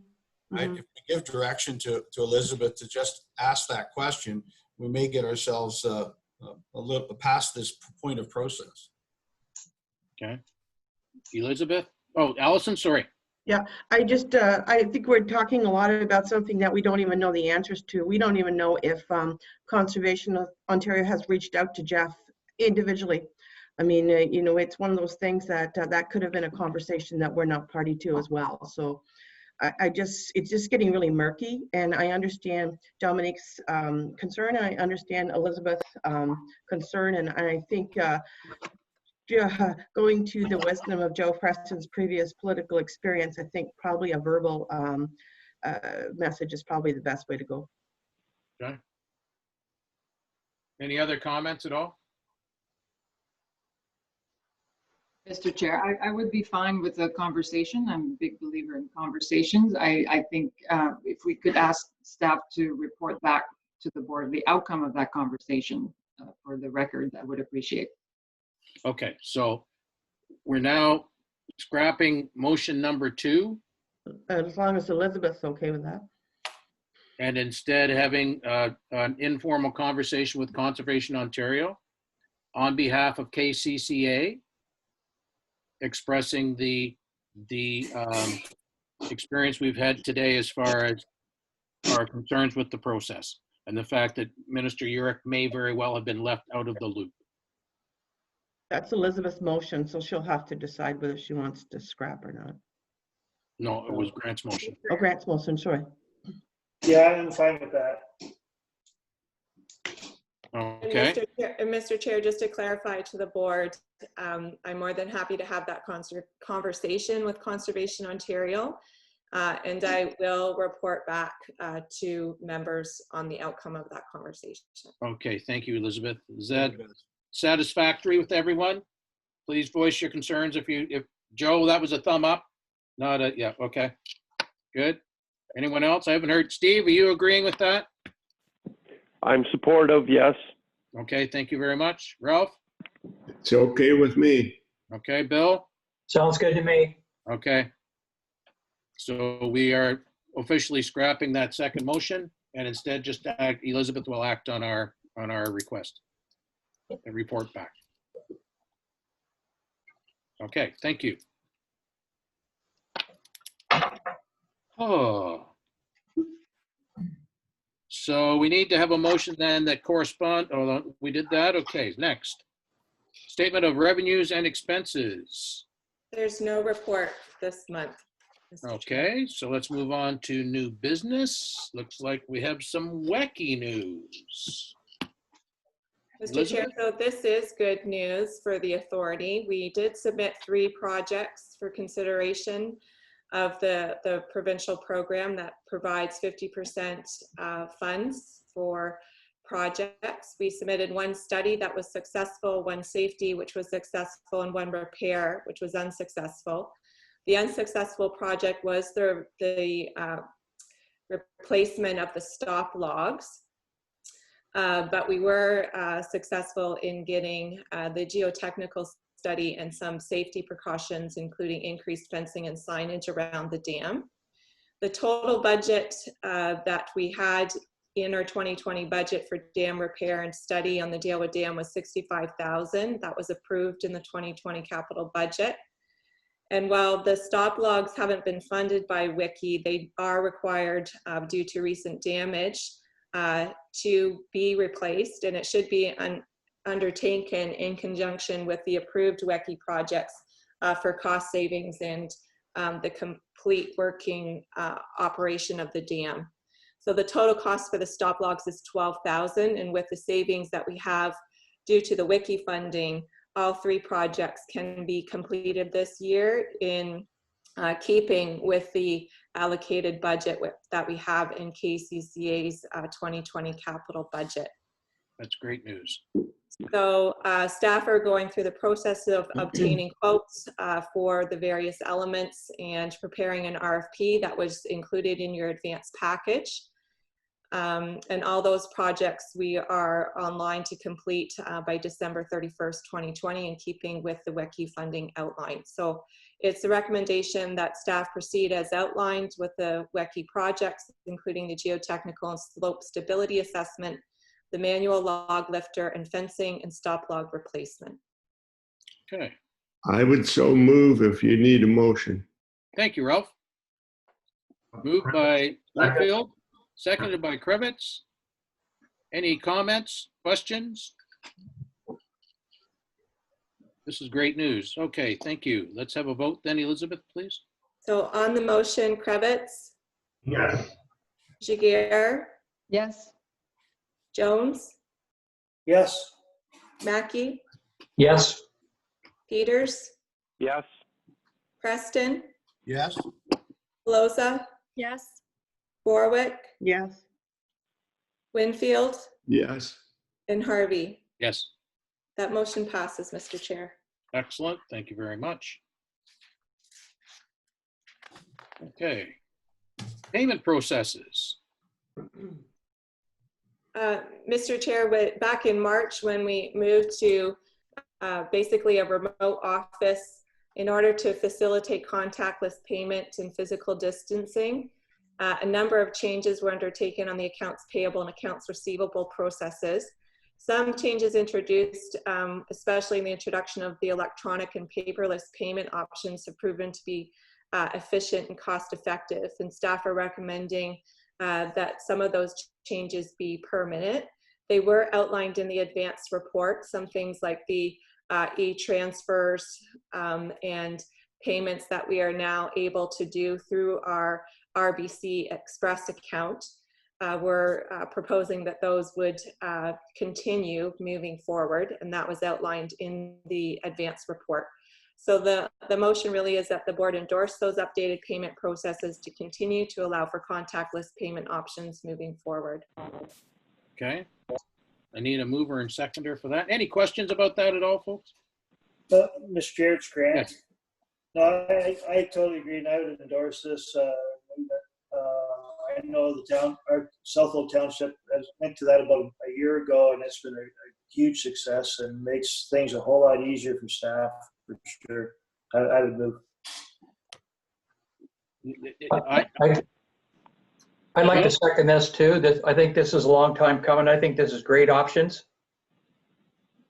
Speaker 8: Right? If we give direction to Elizabeth to just ask that question, we may get ourselves a little past this point of process.
Speaker 2: Okay. Elizabeth? Oh, Allison, sorry.
Speaker 9: Yeah, I think we're talking a lot about something that we don't even know the answers to. We don't even know if Conservation Ontario has reached out to Jeff individually. I mean, you know, it's one of those things that that could have been a conversation that we're not party to as well. So it's just getting really murky, and I understand Dominique's concern, and I understand Elizabeth's concern, and I think going to the wisdom of Joe Preston's previous political experience, I think probably a verbal message is probably the best way to go.
Speaker 2: Okay. Any other comments at all?
Speaker 5: Mr. Chair, I would be fine with a conversation. I'm a big believer in conversations. I think if we could ask staff to report back to the board the outcome of that conversation for the record, I would appreciate.
Speaker 2: Okay, so we're now scrapping motion number 2.
Speaker 9: As long as Elizabeth's okay with that.
Speaker 2: And instead having an informal conversation with Conservation Ontario on behalf of KCCA, expressing the experience we've had today as far as our concerns with the process and the fact that Minister Urick may very well have been left out of the loop.
Speaker 9: That's Elizabeth's motion, so she'll have to decide whether she wants to scrap or not.
Speaker 2: No, it was Grant's motion.
Speaker 9: Oh, Grant's motion, sorry.
Speaker 4: Yeah, I'm fine with that.
Speaker 2: Okay.
Speaker 3: And Mr. Chair, just to clarify to the board, I'm more than happy to have that conversation with Conservation Ontario, and I will report back to members on the outcome of that conversation.
Speaker 2: Okay, thank you, Elizabeth. Is that satisfactory with everyone? Please voice your concerns if Joe, that was a thumb up. Not a, yeah, okay. Good. Anyone else? I haven't heard. Steve, are you agreeing with that?
Speaker 12: I'm supportive, yes.
Speaker 2: Okay, thank you very much. Ralph?
Speaker 13: It's okay with me.
Speaker 2: Okay, Bill?
Speaker 14: Sounds good to me.
Speaker 2: Okay. So we are officially scrapping that second motion, and instead just Elizabeth will act on our request and report back. Okay, thank you. Oh. So we need to have a motion then that correspond, oh, we did that? Okay, next. Statement of revenues and expenses.
Speaker 3: There's no report this month.
Speaker 2: Okay, so let's move on to new business. Looks like we have some wacky news.
Speaker 3: Mr. Chair, so this is good news for the authority. We did submit 3 projects for consideration of the provincial program that provides 50% funds for projects. We submitted one study that was successful, one safety, which was successful, and one repair, which was unsuccessful. The unsuccessful project was the replacement of the stop logs. But we were successful in getting the geotechnical study and some safety precautions, including increased fencing and signage around the dam. The total budget that we had in our 2020 budget for dam repair and study on the Dealwood Dam was $65,000. That was approved in the 2020 capital budget. And while the stop logs haven't been funded by Wiki, they are required due to recent damage to be replaced, and it should be undertaken in conjunction with the approved WECI projects for cost savings and the complete working operation of the dam. So the total cost for the stop logs is $12,000, and with the savings that we have due to the WICI funding, all three projects can be completed this year in keeping with the allocated budget that we have in KCCA's 2020 capital budget.
Speaker 2: That's great news.
Speaker 3: So staff are going through the process of obtaining quotes for the various elements and preparing an RFP that was included in your advanced package. And all those projects we are online to complete by December 31st, 2020, in keeping with the WECI funding outlined. So it's a recommendation that staff proceed as outlined with the WECI projects, including the geotechnical and slope stability assessment, the manual log lifter, and fencing and stop log replacement.
Speaker 2: Okay.
Speaker 13: I would so move if you need a motion.
Speaker 2: Thank you, Ralph. Moved by Whitfield, seconded by Kravitz. Any comments, questions? This is great news. Okay, thank you. Let's have a vote then, Elizabeth, please.
Speaker 3: So on the motion, Kravitz,
Speaker 10: Yes.
Speaker 3: Jaguar,
Speaker 1: Yes.
Speaker 3: Jones,
Speaker 4: Yes.
Speaker 3: Mackey,
Speaker 14: Yes.
Speaker 3: Peters,
Speaker 12: Yes.
Speaker 3: Preston,
Speaker 8: Yes?
Speaker 3: Pelosa,
Speaker 11: Yes.
Speaker 3: Borwick,
Speaker 9: Yes.
Speaker 3: Winfield,
Speaker 13: Yes.
Speaker 3: and Harvey.
Speaker 2: Yes.
Speaker 3: That motion passes, Mr. Chair.
Speaker 2: Excellent. Thank you very much. Okay. Payment processes.
Speaker 3: Mr. Chair, back in March when we moved to basically a remote office in order to facilitate contactless payment and physical distancing, a number of changes were undertaken on the accounts payable and accounts receivable processes. Some changes introduced, especially in the introduction of the electronic and paperless payment options, have proven to be efficient and cost effective, and staff are recommending that some of those changes be permanent. They were outlined in the advance report, some things like the e-transfers and payments that we are now able to do through our RBC Express account. We're proposing that those would continue moving forward, and that was outlined in the advance report. So the motion really is that the board endorse those updated payment processes to continue to allow for contactless payment options moving forward.
Speaker 2: Okay. I need a mover and seconder for that. Any questions about that at all, folks?
Speaker 4: Mr. Chair, it's Grant.
Speaker 2: Yes.
Speaker 4: No, I totally agree, and I would endorse this. I know the town, our Southwold Township, went to that about a year ago, and it's been a huge success and makes things a whole lot easier for staff, for sure. I would move.
Speaker 14: I'd like to second this too. I think this is a long time coming. I think this is great options.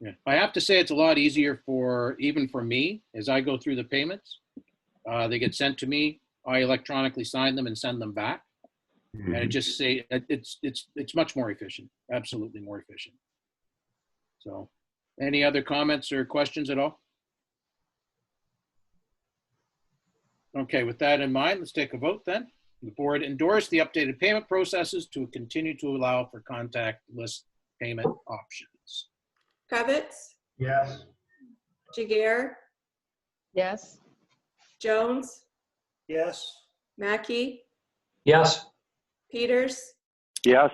Speaker 2: Yeah. I have to say it's a lot easier even for me as I go through the payments. They get sent to me. I electronically sign them and send them back. And it just say it's much more efficient, absolutely more efficient. So any other comments or questions at all? Okay, with that in mind, let's take a vote then. The board endorsed the updated payment processes to continue to allow for contactless payment options.
Speaker 3: Kravitz,
Speaker 10: Yes.
Speaker 3: Jaguar,
Speaker 1: Yes.
Speaker 3: Jones,
Speaker 4: Yes.
Speaker 3: Mackey,
Speaker 14: Yes.
Speaker 3: Peters,
Speaker 12: Yes.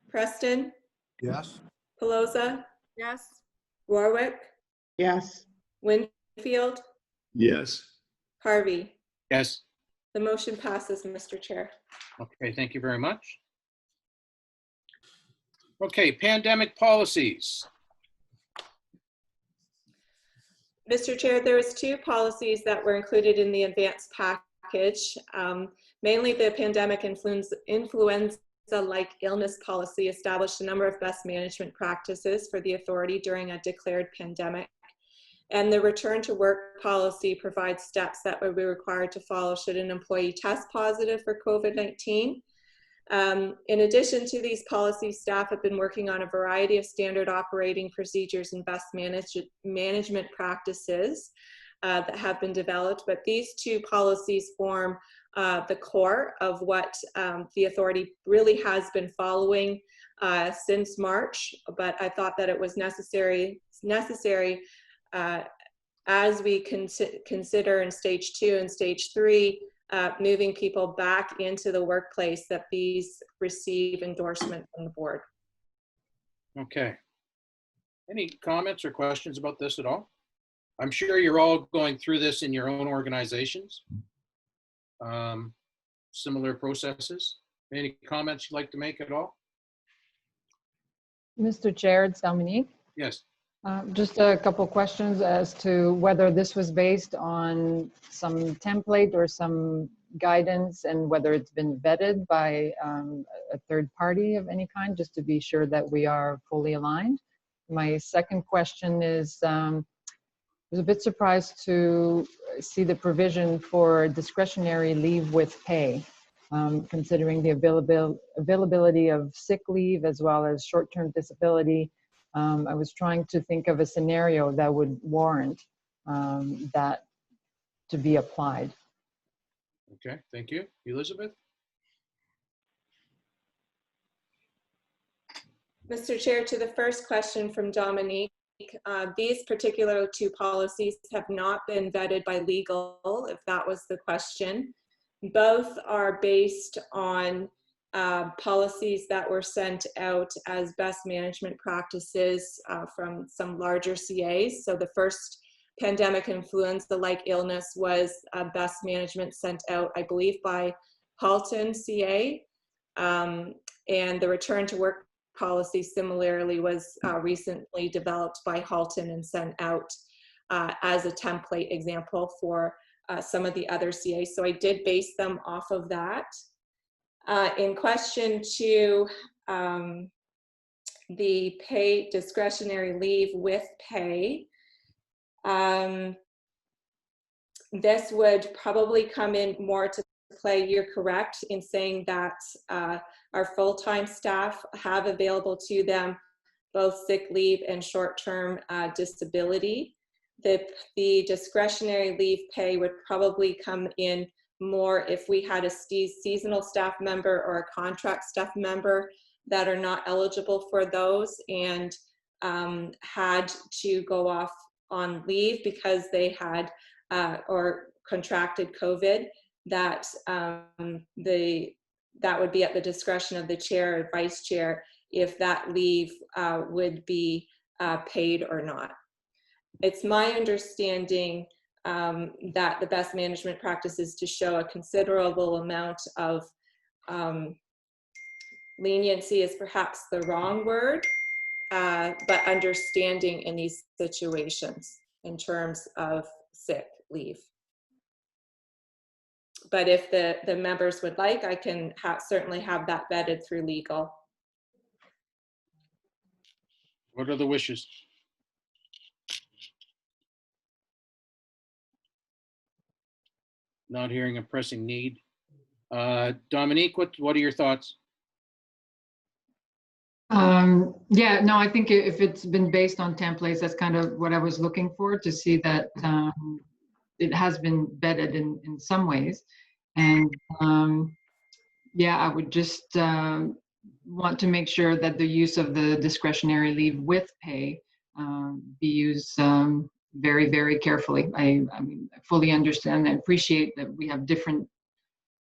Speaker 3: Preston,
Speaker 8: Yes.
Speaker 3: Pelosa,
Speaker 11: Yes.
Speaker 3: Warwick,
Speaker 9: Yes.
Speaker 3: Winfield,
Speaker 13: Yes.
Speaker 3: Harvey.
Speaker 2: Yes.
Speaker 3: The motion passes, Mr. Chair.
Speaker 2: Okay, thank you very much. Okay, pandemic policies.
Speaker 3: Mr. Chair, there was 2 policies that were included in the advanced package. Mainly the pandemic influenza-like illness policy established a number of best management practices for the authority during a declared pandemic. And the return to work policy provides steps that would be required to follow should an employee test positive for COVID-19. In addition to these policies, staff have been working on a variety of standard operating procedures and best management practices that have been developed, but these 2 policies form the core of what the authority really has been following since March, but I thought that it was necessary as we consider in stage 2 and stage 3 moving people back into the workplace, that these receive endorsement from the board.
Speaker 2: Okay. Any comments or questions about this at all? I'm sure you're all going through this in your own organizations. Similar processes. Any comments you'd like to make at all?
Speaker 1: Mr. Chair, it's Dominique.
Speaker 2: Yes.
Speaker 1: Just a couple questions as to whether this was based on some template or some guidance, and whether it's been vetted by a third party of any kind, just to be sure that we are fully aligned. My second question is, I was a bit surprised to see the provision for discretionary leave with pay, considering the availability of sick leave as well as short-term disability. I was trying to think of a scenario that would warrant that to be applied.
Speaker 2: Okay, thank you. Elizabeth?
Speaker 3: Mr. Chair, to the first question from Dominique, these particular 2 policies have not been vetted by legal, if that was the question. Both are based on policies that were sent out as best management practices from some larger CAs. So the first pandemic influenza-like illness was best management sent out, I believe, by Halton CA. And the return to work policy similarly was recently developed by Halton and sent out as a template example for some of the other CAs. So I did base them off of that. In question 2, the pay discretionary leave with pay, this would probably come in more to play. You're correct in saying that our full-time staff have available to them both sick leave and short-term disability. The discretionary leave pay would probably come in more if we had a seasonal staff member or a contract staff member that are not eligible for those and had to go off on leave because they had or contracted COVID, that that would be at the discretion of the chair or vice chair if that leave would be paid or not. It's my understanding that the best management practice is to show a considerable amount of leniency is perhaps the wrong word, but understanding in these situations in terms of sick leave. But if the members would like, I can certainly have that vetted through legal.
Speaker 2: What are the wishes? Not hearing a pressing need. Dominique, what are your thoughts?
Speaker 5: Yeah, no, I think if it's been based on templates, that's kind of what I was looking for, to see that it has been vetted in some ways. And yeah, I would just want to make sure that the use of the discretionary leave with pay be used very, very carefully. I mean, I fully understand and appreciate that we have different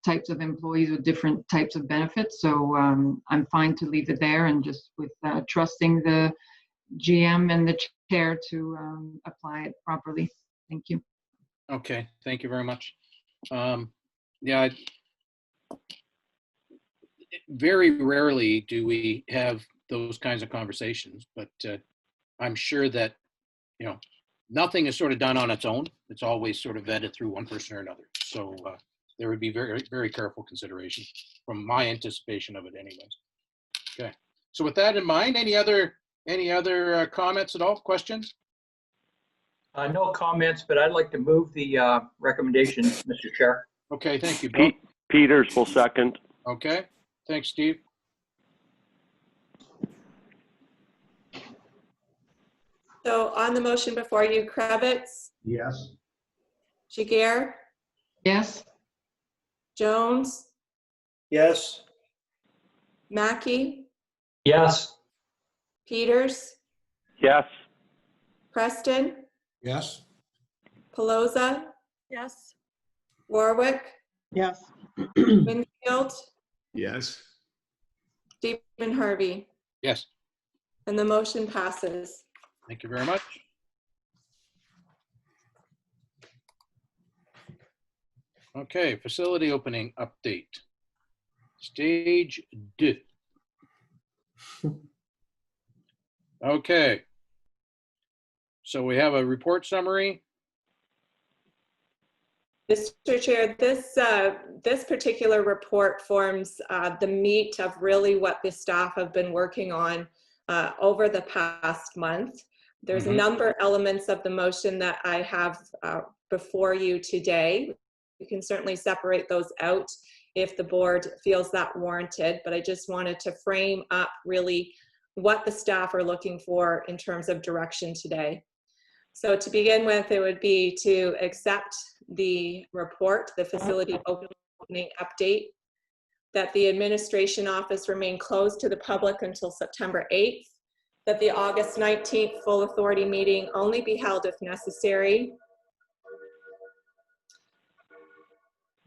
Speaker 5: types of employees with different types of benefits. So I'm fine to leave it there and just with trusting the GM and the chair to apply it properly. Thank you.
Speaker 2: Okay, thank you very much. Yeah, very rarely do we have those kinds of conversations, but I'm sure that, you know, nothing is sort of done on its own. It's always sort of vetted through one person or another. So there would be very, very careful consideration from my anticipation of it anyways. Okay, so with that in mind, any other comments at all, questions?
Speaker 14: No comments, but I'd like to move the recommendation, Mr. Chair.
Speaker 2: Okay, thank you, Bill.
Speaker 12: Peters will second.
Speaker 2: Okay, thanks, Steve.
Speaker 3: So on the motion before you, Kravitz,
Speaker 10: Yes.
Speaker 3: Jiguer,
Speaker 5: Yes.
Speaker 3: Jones,
Speaker 4: Yes.
Speaker 3: Mackey,
Speaker 14: Yes.
Speaker 3: Peters,
Speaker 12: Yes.
Speaker 3: Preston,
Speaker 8: Yes.
Speaker 3: Pelosa,
Speaker 11: Yes.
Speaker 3: Warwick,
Speaker 9: Yes.
Speaker 3: Winfield,
Speaker 13: Yes.
Speaker 3: Stephen Harvey,
Speaker 2: Yes,
Speaker 3: and the motion passes.
Speaker 2: thank you very much. Okay, facility opening update. Stage 2. Okay. So we have a report summary.
Speaker 3: Mr. Chair, this particular report forms the meat of really what the staff have been working on over the past month. There's a number of elements of the motion that I have before you today. You can certainly separate those out if the board feels that warranted, but I just wanted to frame up really what the staff are looking for in terms of direction today. So to begin with, it would be to accept the report, the facility opening update, that the administration office remain closed to the public until September 8th, that the August 19th full authority meeting only be held if necessary,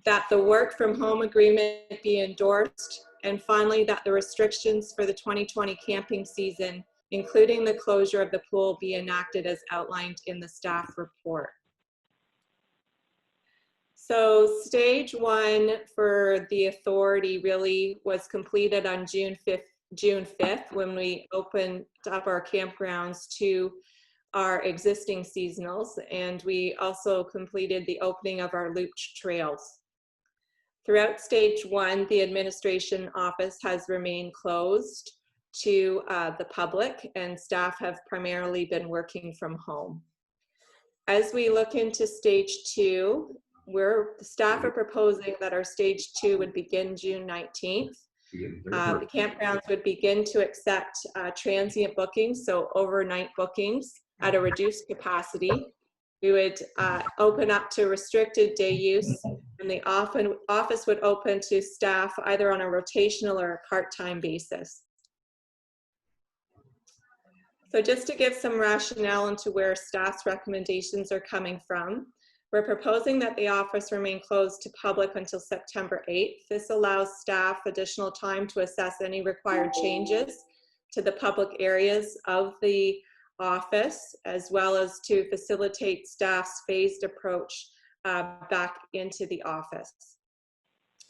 Speaker 3: that the work from home agreement be endorsed, and finally, that the restrictions for the 2020 camping season, including the closure of the pool, be enacted as outlined in the staff report. So stage 1 for the authority really was completed on June 5th when we opened up our campgrounds to our existing seasonals, and we also completed the opening of our looped trails. Throughout stage 1, the administration office has remained closed to the public, and staff have primarily been working from home. As we look into stage 2, the staff are proposing that our stage 2 would begin June 19th. The campgrounds would begin to accept transient bookings, so overnight bookings at a reduced capacity. We would open up to restricted day use, and the office would open to staff either on a rotational or a part-time basis. So just to give some rationale into where staff's recommendations are coming from, we're proposing that the office remain closed to public until September 8th. This allows staff additional time to assess any required changes to the public areas of the office, as well as to facilitate staff's phased approach back into the office.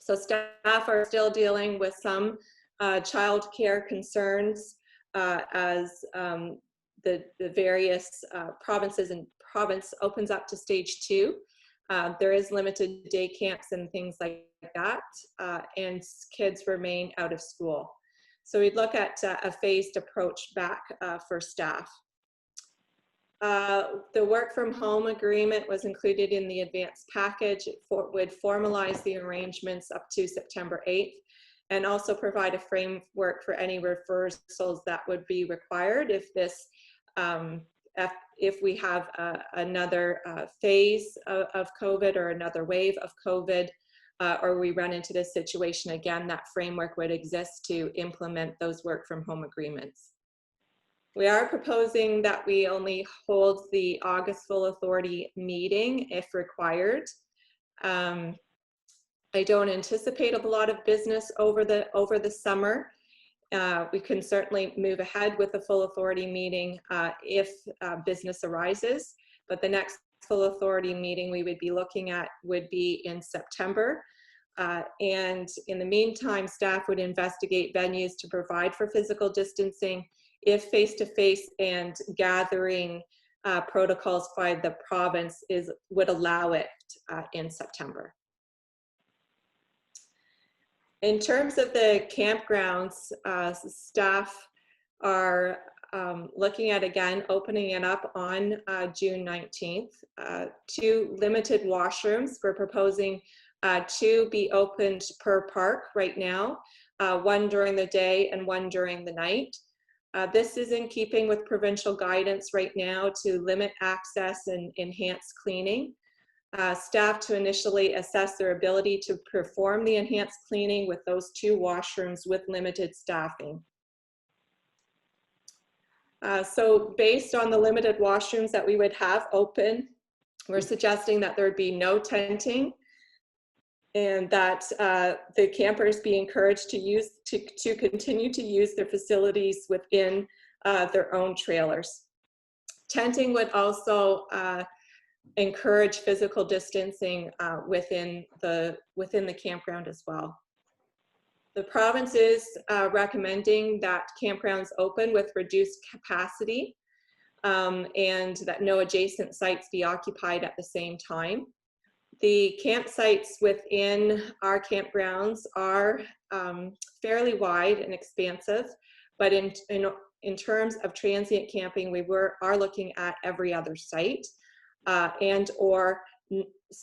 Speaker 3: So staff are still dealing with some childcare concerns as the various provinces and province opens up to stage 2. There is limited day camps and things like that, and kids remain out of school. So we'd look at a phased approach back for staff. The work from home agreement was included in the advanced package. It would formalize the arrangements up to September 8th and also provide a framework for any reversals that would be required if this, if we have another phase of COVID or another wave of COVID, or we run into this situation again, that framework would exist to implement those work from home agreements. We are proposing that we only hold the August full authority meeting if required. I don't anticipate a lot of business over the summer. We can certainly move ahead with the full authority meeting if business arises, but the next full authority meeting we would be looking at would be in September. And in the meantime, staff would investigate venues to provide for physical distancing if face-to-face and gathering protocols by the province would allow it in September. In terms of the campgrounds, staff are looking at, again, opening it up on June 19th. 2 limited washrooms. We're proposing 2 be opened per park right now, 1 during the day and 1 during the night. This is in keeping with provincial guidance right now to limit access and enhance cleaning. Staff to initially assess their ability to perform the enhanced cleaning with those 2 washrooms with limited staffing. So based on the limited washrooms that we would have open, we're suggesting that there would be no tenting and that the campers be encouraged to continue to use their facilities within their own trailers. Tenting would also encourage physical distancing within the campground as well. The province is recommending that campgrounds open with reduced capacity and that no adjacent sites be occupied at the same time. The campsites within our campgrounds are fairly wide and expansive, but in terms of transient camping, we are looking at every other site. And or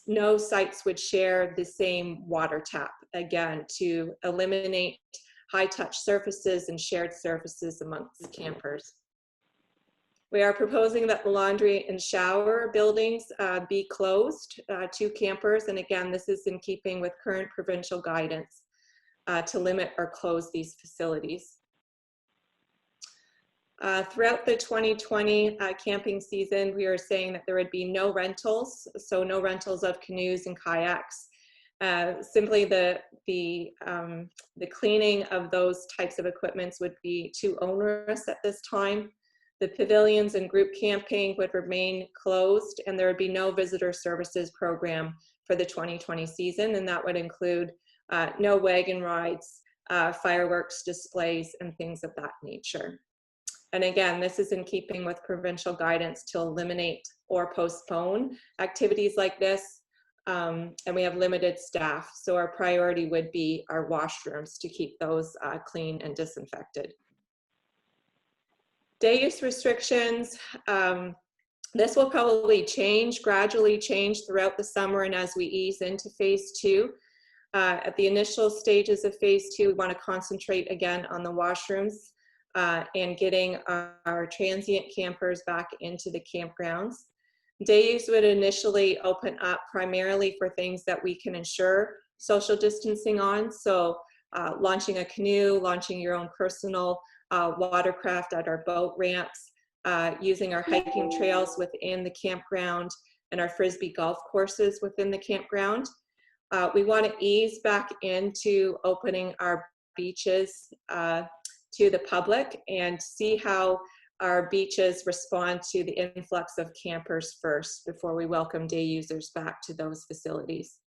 Speaker 3: no sites would share the same water tap, again, to eliminate high-touch surfaces and shared surfaces amongst campers. We are proposing that the laundry and shower buildings be closed to campers, and again, this is in keeping with current provincial guidance to limit or close these facilities. Throughout the 2020 camping season, we are saying that there would be no rentals, so no rentals of canoes and kayaks. Simply the cleaning of those types of equipments would be too onerous at this time. The pavilions and group camping would remain closed, and there would be no visitor services program for the 2020 season, and that would include no wagon rides, fireworks displays, and things of that nature. And again, this is in keeping with provincial guidance to eliminate or postpone activities like this. And we have limited staff, so our priority would be our washrooms to keep those clean and disinfected. Day use restrictions, this will probably gradually change throughout the summer and as we ease into phase 2. At the initial stages of phase 2, we want to concentrate again on the washrooms and getting our transient campers back into the campgrounds. Day use would initially open up primarily for things that we can ensure social distancing on. So launching a canoe, launching your own personal watercraft at our boat ramps, using our hiking trails within the campground and our Frisbee golf courses within the campground. We want to ease back into opening our beaches to the public and see how our beaches respond to the influx of campers first before we welcome day users back to those facilities.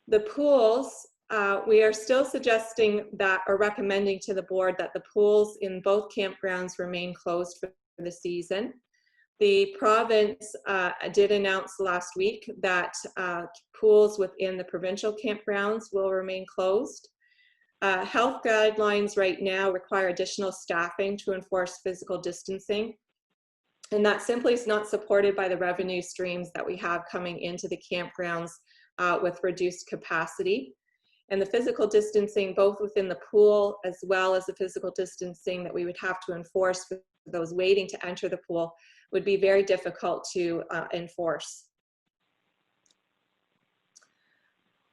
Speaker 3: The pools, we are still suggesting that or recommending to the board that the pools in both campgrounds remain closed for the season. The province did announce last week that pools within the provincial campgrounds will remain closed. Health guidelines right now require additional staffing to enforce physical distancing, and that simply is not supported by the revenue streams that we have coming into the campgrounds with reduced capacity. And the physical distancing, both within the pool as well as the physical distancing that we would have to enforce for those waiting to enter the pool, would be very difficult to enforce.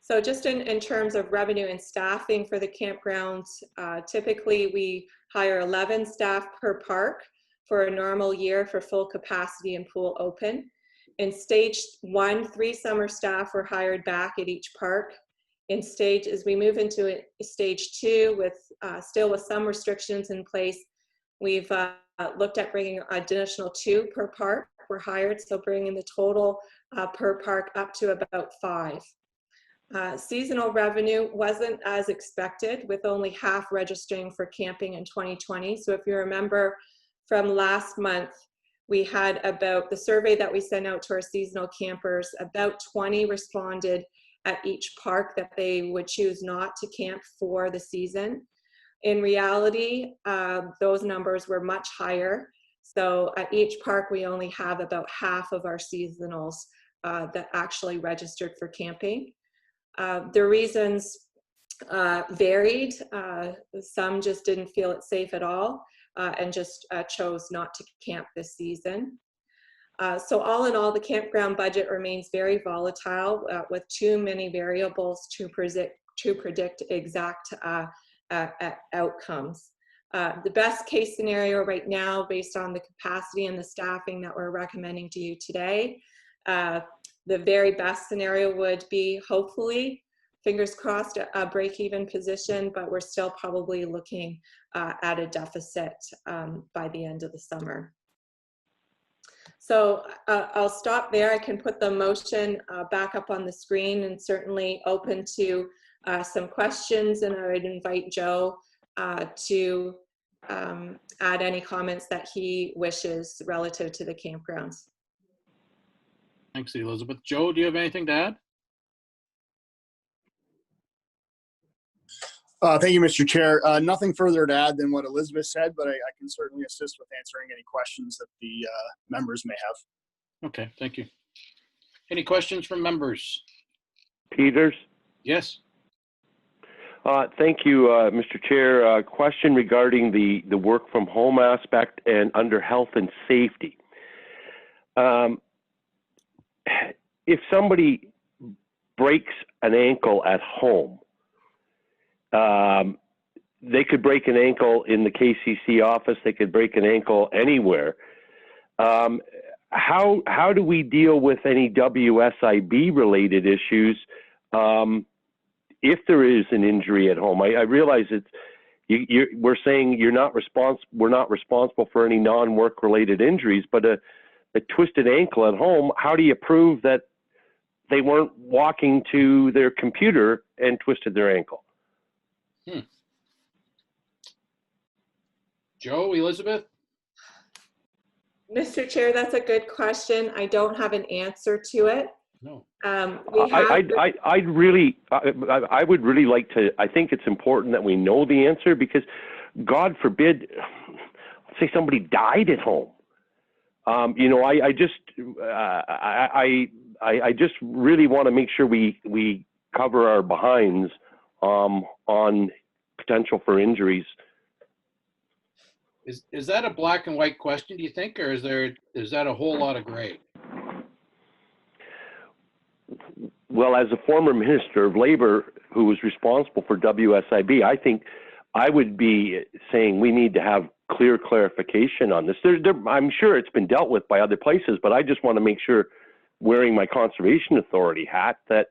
Speaker 3: So just in terms of revenue and staffing for the campgrounds, typically we hire 11 staff per park for a normal year for full capacity and pool open. In stage 1, 3 summer staff were hired back at each park. As we move into stage 2, with still with some restrictions in place, we've looked at bringing an additional 2 per park were hired, so bringing the total per park up to about 5. Seasonal revenue wasn't as expected, with only half registering for camping in 2020. So if you remember from last month, we had about the survey that we sent out to our seasonal campers, about 20 responded at each park that they would choose not to camp for the season. In reality, those numbers were much higher. So at each park, we only have about half of our seasonals that actually registered for camping. The reasons varied. Some just didn't feel it safe at all and just chose not to camp this season. So all in all, the campground budget remains very volatile with too many variables to predict exact outcomes. The best case scenario right now, based on the capacity and the staffing that we're recommending to you today, the very best scenario would be, hopefully, fingers crossed, a break-even position, but we're still probably looking at a deficit by the end of the summer. So I'll stop there. I can put the motion back up on the screen, and certainly open to some questions, and I would invite Joe to add any comments that he wishes relative to the campgrounds.
Speaker 2: Thanks, Elizabeth. Joe, do you have anything to add?
Speaker 7: Thank you, Mr. Chair. Nothing further to add than what Elizabeth said, but I can certainly assist with answering any questions that the members may have.
Speaker 2: Okay, thank you. Any questions from members?
Speaker 12: Peters?
Speaker 2: Yes.
Speaker 12: Thank you, Mr. Chair. Question regarding the work from home aspect and under health and safety. If somebody breaks an ankle at home, they could break an ankle in the KCCA office, they could break an ankle anywhere. How do we deal with any WSIB related issues if there is an injury at home? I realize we're saying we're not responsible for any non-work related injuries, but a twisted ankle at home, how do you prove that they weren't walking to their computer and twisted their ankle?
Speaker 2: Joe, Elizabeth?
Speaker 3: Mr. Chair, that's a good question. I don't have an answer to it.
Speaker 2: No.
Speaker 12: I would really like to. I think it's important that we know the answer, because God forbid, say somebody died at home. I just really want to make sure we cover our behinds on potential for injuries.
Speaker 2: Is that a black and white question, do you think, or is that a whole lot of gray?
Speaker 12: Well, as a former Minister of Labor who was responsible for WSIB, I think I would be saying we need to have clear clarification on this. I'm sure it's been dealt with by other places, but I just want to make sure, wearing my Conservation Authority hat, that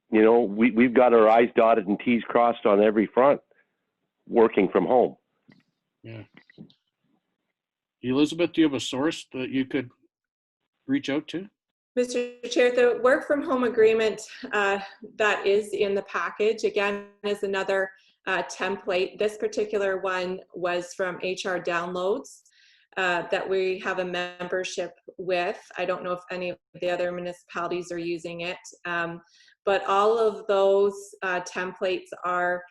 Speaker 12: we've got our I's dotted and T's crossed on every front, working from home.
Speaker 2: Yeah. Elizabeth, do you have a source that you could reach out to?
Speaker 3: Mr. Chair, the work from home agreement that is in the package, again, is another template. This particular one was from HR Downloads that we have a membership with. I don't know if any of the other municipalities are using it, but all of those templates are,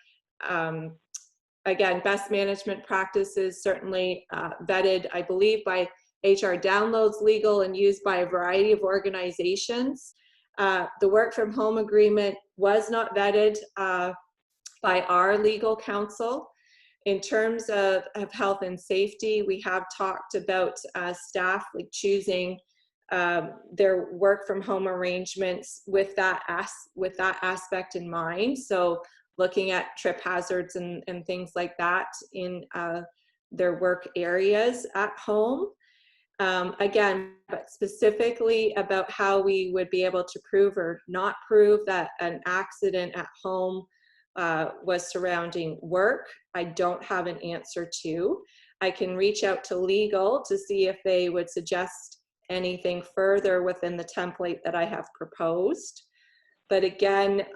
Speaker 3: again, best management practices, certainly vetted, I believe, by HR Downloads Legal and used by a variety of organizations. The work from home agreement was not vetted by our legal counsel. In terms of health and safety, we have talked about staff choosing their work from home arrangements with that aspect in mind. So looking at trip hazards and things like that in their work areas at home. Again, but specifically about how we would be able to prove or not prove that an accident at home was surrounding work, I don't have an answer to. I can reach out to legal to see if they would suggest anything further within the template that I have proposed. But again,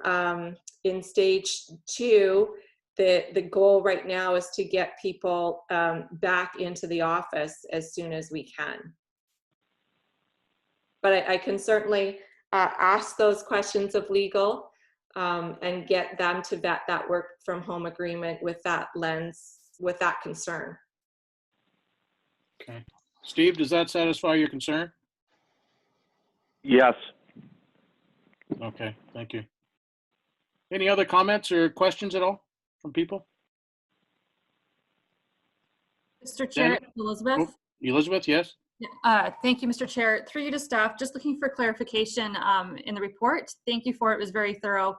Speaker 3: in stage 2, the goal right now is to get people back into the office as soon as we can. But I can certainly ask those questions of legal and get them to vet that work from home agreement with that lens, with that concern.
Speaker 2: Okay. Steve, does that satisfy your concern?
Speaker 12: Yes.
Speaker 2: Okay, thank you. Any other comments or questions at all from people?
Speaker 11: Mr. Chair, Elizabeth.
Speaker 2: Oh, Elizabeth, yes.
Speaker 11: Thank you, Mr. Chair. Through you to staff, just looking for clarification in the report. Thank you for it. It was very thorough.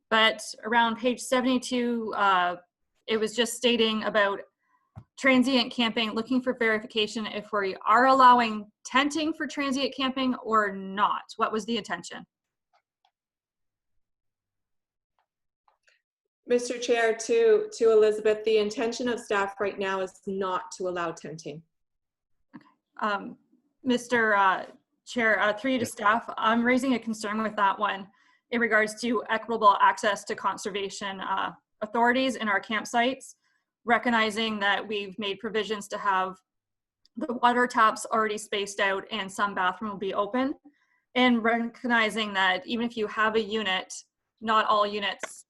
Speaker 11: But around page 72, it was just stating about transient camping, looking for verification if we are allowing tenting for transient camping or not. What was the intention?
Speaker 3: Mr. Chair, to Elizabeth, the intention of staff right now is not to allow tenting.
Speaker 11: Mr. Chair, through you to staff, I'm raising a concern with that one in regards to equitable access to conservation authorities in our campsites, recognizing that we've made provisions to have the water taps already spaced out and some bathroom will be open, and recognizing that even if you have a unit, not all units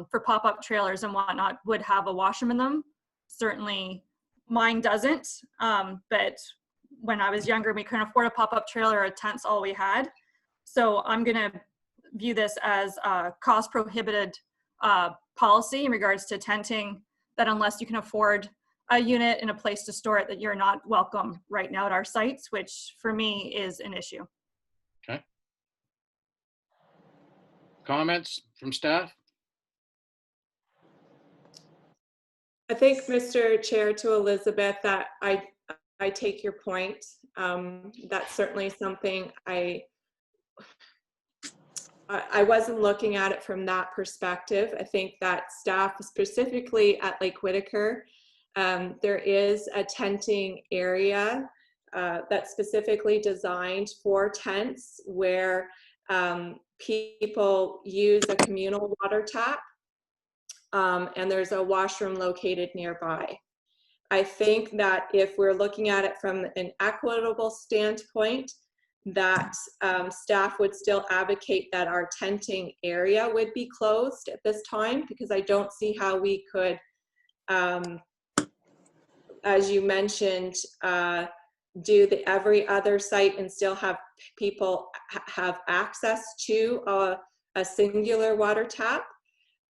Speaker 11: for pop-up trailers and whatnot would have a washroom in them. Certainly mine doesn't, but when I was younger, we couldn't afford a pop-up trailer, a tent's all we had. So I'm gonna view this as a cost prohibited policy in regards to tenting, that unless you can afford a unit and a place to store it, that you're not welcome right now at our sites, which for me is an issue.
Speaker 2: Okay. Comments from staff?
Speaker 3: I think, Mr. Chair, to Elizabeth, that I take your point. That's certainly something I wasn't looking at it from that perspective. I think that staff, specifically at Lake Whitaker, there is a tenting area that's specifically designed for tents where people use a communal water tap, and there's a washroom located nearby. I think that if we're looking at it from an equitable standpoint, that staff would still advocate that our tenting area would be closed at this time, because I don't see how we could, as you mentioned, do the every other site and still have people have access to a singular water tap.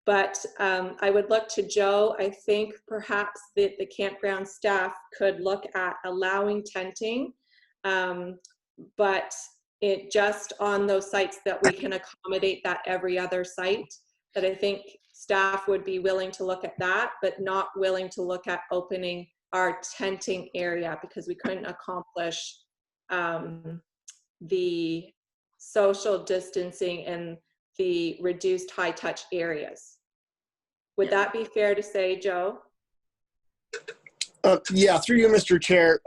Speaker 3: But I would look to Joe. I think perhaps the campground staff could look at allowing tenting, but it just on those sites that we can accommodate that every other site, that I think staff would be willing to look at that, but not willing to look at opening our tenting area because we couldn't accomplish the social distancing and the reduced high touch areas. Would that be fair to say, Joe?
Speaker 7: Yeah, through you, Mr. Chair.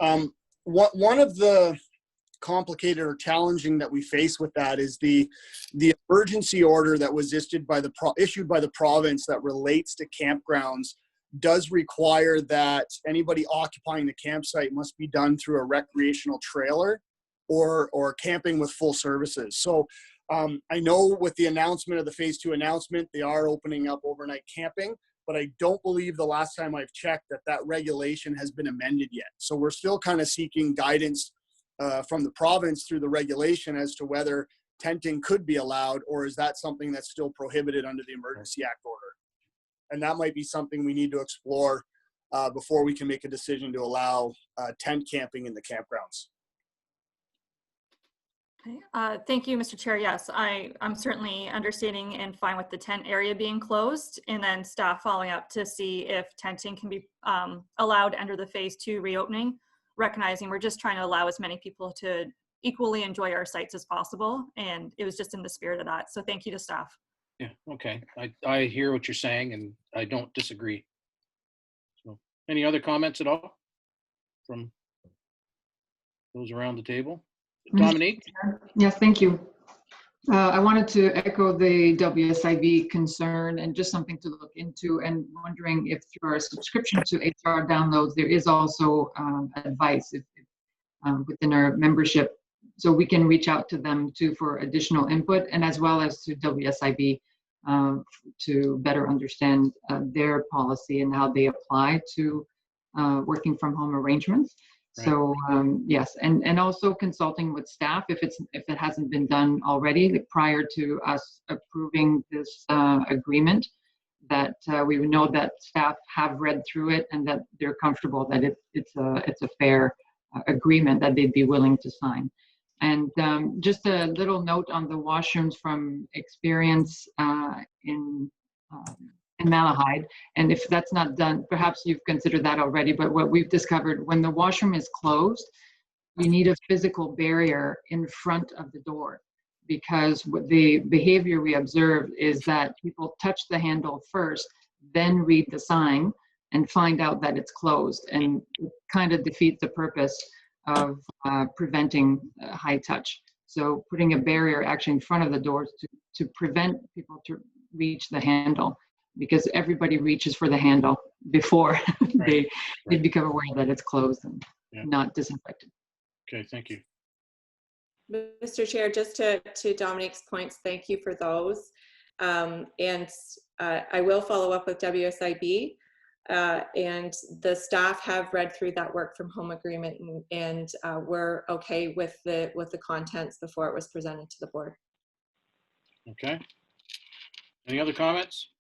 Speaker 7: One of the complicated or challenging that we face with that is the emergency order that was issued by the province that relates to campgrounds does require that anybody occupying the campsite must be done through a recreational trailer or camping with full services. So I know with the announcement of the phase 2 announcement, they are opening up overnight camping, but I don't believe the last time I've checked that regulation has been amended yet. So we're still kind of seeking guidance from the province through the regulation as to whether tenting could be allowed, or is that something that's still prohibited under the Emergency Act order? And that might be something we need to explore before we can make a decision to allow tent camping in the campgrounds.
Speaker 11: Okay. Thank you, Mr. Chair. Yes, I'm certainly understanding and fine with the tent area being closed, and then staff following up to see if tenting can be allowed under the phase 2 reopening, recognizing we're just trying to allow as many people to equally enjoy our sites as possible. And it was just in the spirit of that. So thank you to staff.
Speaker 2: Yeah, okay. I hear what you're saying and I don't disagree. So any other comments at all from those around the table? Dominique?
Speaker 5: Yes, thank you. I wanted to echo the WSIB concern and just something to look into, and wondering if through our subscription to HR downloads, there is also advice within our membership, so we can reach out to them too for additional input, and as well as to WSIB to better understand their policy and how they apply to working from home arrangements. Right. So yes, and also consulting with staff if it hasn't been done already, like prior to us approving this agreement, that we would know that staff have read through it and that they're comfortable that it's a fair agreement that they'd be willing to sign. And just a little note on the washrooms from experience in Malahide, and if that's not done, perhaps you've considered that already, but what we've discovered, when the washroom is closed, you need a physical barrier in front of the door, because the behavior we observed is that people touch the handle first, then read the sign and find out that it's closed, and it kind of defeats the purpose of preventing high touch. So putting a barrier actually in front of the doors to prevent people to reach the handle, because everybody reaches for the handle before they become aware that it's closed and not disinfected.
Speaker 2: Okay, thank you.
Speaker 3: Mr. Chair, just to Dominique's points, thank you for those. And I will follow up with WSIB, and the staff have read through that work from home agreement, and we're okay with the contents before it was presented to the board.
Speaker 2: Okay. Any other comments?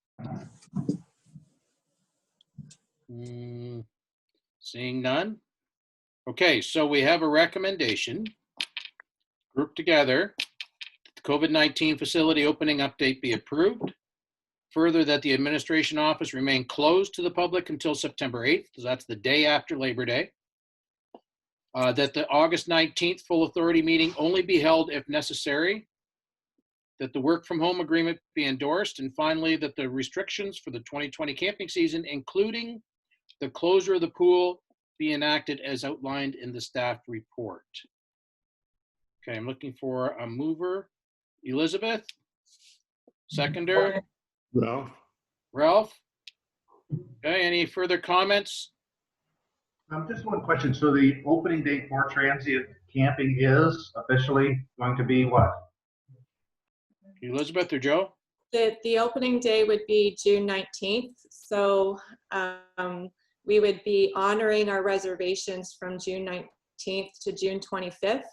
Speaker 2: Seeing none. Okay, so we have a recommendation grouped together. The COVID-19 facility opening update be approved. Further, that the administration office remain closed to the public until September 8th, because that's the day after Labor Day. That the August 19th full authority meeting only be held if necessary. That the work from home agreement be endorsed. And finally, that the restrictions for the 2020 camping season, including the closure of the pool, be enacted as outlined in the staff report. Okay, I'm looking for a mover. Elizabeth? Seconder? Ralph? Okay, any further comments?
Speaker 10: Just one question. So the opening date for transient camping is officially going to be what?
Speaker 2: Elizabeth or Joe?
Speaker 3: The opening day would be June 19th. So we would be honoring our reservations from June 19th to June 25th.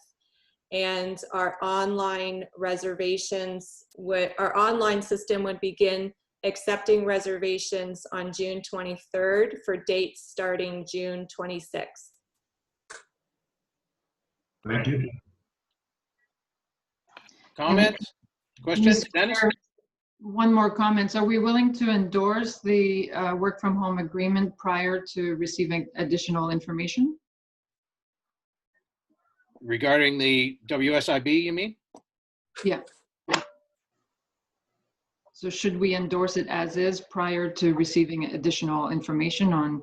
Speaker 3: And our online reservations our online system would begin accepting reservations on June 23rd for dates starting June 26th.
Speaker 10: Thank you.
Speaker 2: Comments? Questions? Dennis?
Speaker 5: One more comment. Are we willing to endorse the work from home agreement prior to receiving additional information?
Speaker 2: Regarding the WSIB, you mean?
Speaker 5: Yeah. So should we endorse it as is prior to receiving additional information on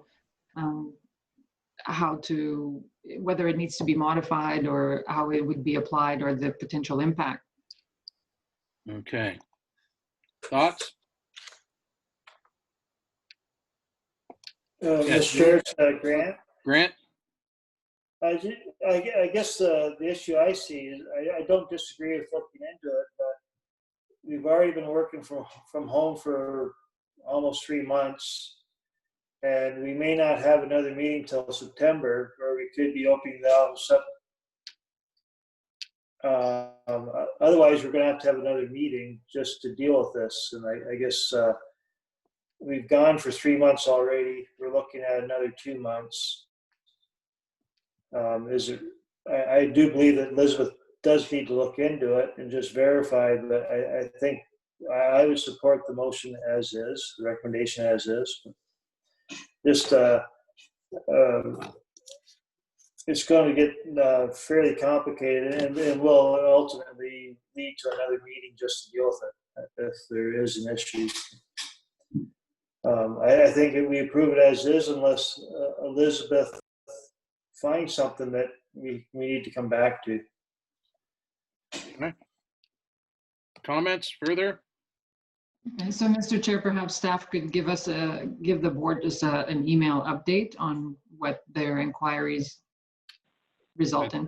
Speaker 5: whether it needs to be modified or how it would be applied or the potential impact?
Speaker 2: Okay. Thoughts?
Speaker 4: Mr. Chair, Grant?
Speaker 2: Grant?
Speaker 4: I guess the issue I see is I don't disagree with looking into it, but we've already been working from home for almost 3 months, and we may not have another meeting till September, or we could be opening the office up. Otherwise, we're going to have another meeting just to deal with this, and I guess we've gone for 3 months already. We're looking at another 2 months. I do believe that Elizabeth does need to look into it and just verify, but I think I would support the motion as is, the recommendation as is. Just it's going to get fairly complicated and will ultimately lead to another meeting just to deal with it if there is an issue. I think that we approve it as is unless Elizabeth finds something that we need to come back to.
Speaker 2: Okay. Comments further?
Speaker 5: And so, Mr. Chair, perhaps staff could give the board just an email update on what their inquiries result in.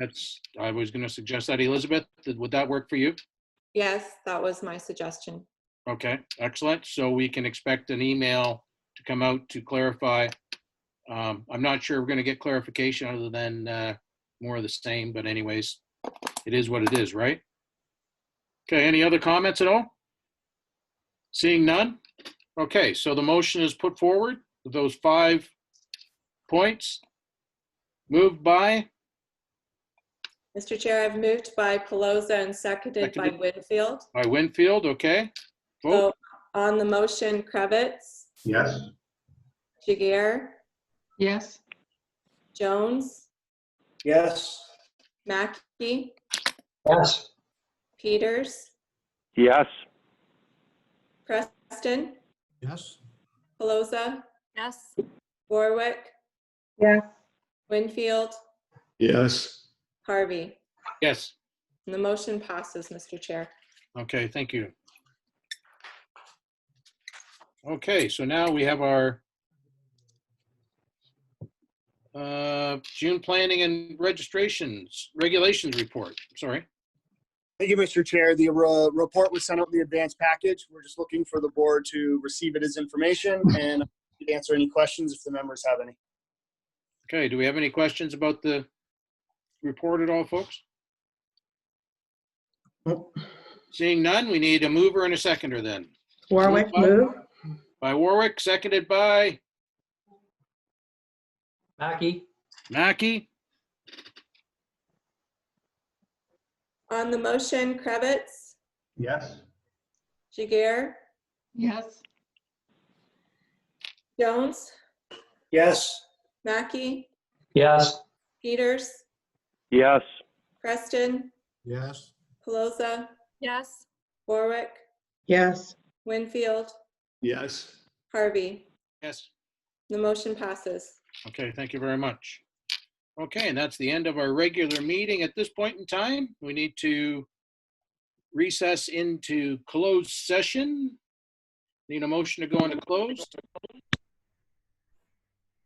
Speaker 2: I was going to suggest that. Elizabeth, would that work for you?
Speaker 3: Yes, that was my suggestion.
Speaker 2: Okay, excellent. So we can expect an email to come out to clarify. I'm not sure we're going to get clarification other than more of the same, but anyways, it is what it is, right? Okay, any other comments at all? Seeing none? Okay, so the motion is put forward with those 5 points. Moved by?
Speaker 3: Mr. Chair, I've moved by Pelosa and seconded by Winfield.
Speaker 2: By Winfield, okay. Vote.
Speaker 3: So on the motion, Kravitz,
Speaker 10: Yes.
Speaker 3: Jaguar,
Speaker 5: Yes.
Speaker 3: Jones,
Speaker 4: Yes.
Speaker 3: Mackey,
Speaker 14: Yes.
Speaker 3: Peters,
Speaker 12: Yes.
Speaker 3: Preston,
Speaker 8: Yes.
Speaker 3: Pelosa,
Speaker 11: Yes.
Speaker 3: Warwick,
Speaker 9: Yes.
Speaker 3: Winfield,
Speaker 13: Yes.
Speaker 3: Harvey.
Speaker 2: Yes.
Speaker 3: And the motion passes, Mr. Chair.
Speaker 2: Okay, thank you. Okay, so now we have our June planning and regulations report. Sorry.
Speaker 7: Thank you, Mr. Chair. The report was sent out in the advanced package. We're just looking for the board to receive it as information and answer any questions if the members have any.
Speaker 2: Okay, do we have any questions about the report at all, folks? Seeing none, we need a mover and a seconder then.
Speaker 9: Warwick, move.
Speaker 2: By Warwick, seconded by
Speaker 14: Mackey?
Speaker 2: Mackey.
Speaker 3: On the motion, Kravitz,
Speaker 10: Yes.
Speaker 3: Jaguar,
Speaker 5: Yes.
Speaker 3: Jones,
Speaker 4: Yes.
Speaker 3: Mackey,
Speaker 14: Yes.
Speaker 3: Peters,
Speaker 12: Yes.
Speaker 3: Preston,
Speaker 8: Yes.
Speaker 3: Pelosa,
Speaker 11: Yes.
Speaker 3: Warwick,
Speaker 9: Yes.
Speaker 3: Winfield,
Speaker 13: Yes.
Speaker 3: Harvey.
Speaker 2: Yes.
Speaker 3: The motion passes.
Speaker 2: Okay, thank you very much. Okay, and that's the end of our regular meeting at this point in time. We need to recess into closed session. Need a motion to go into closed.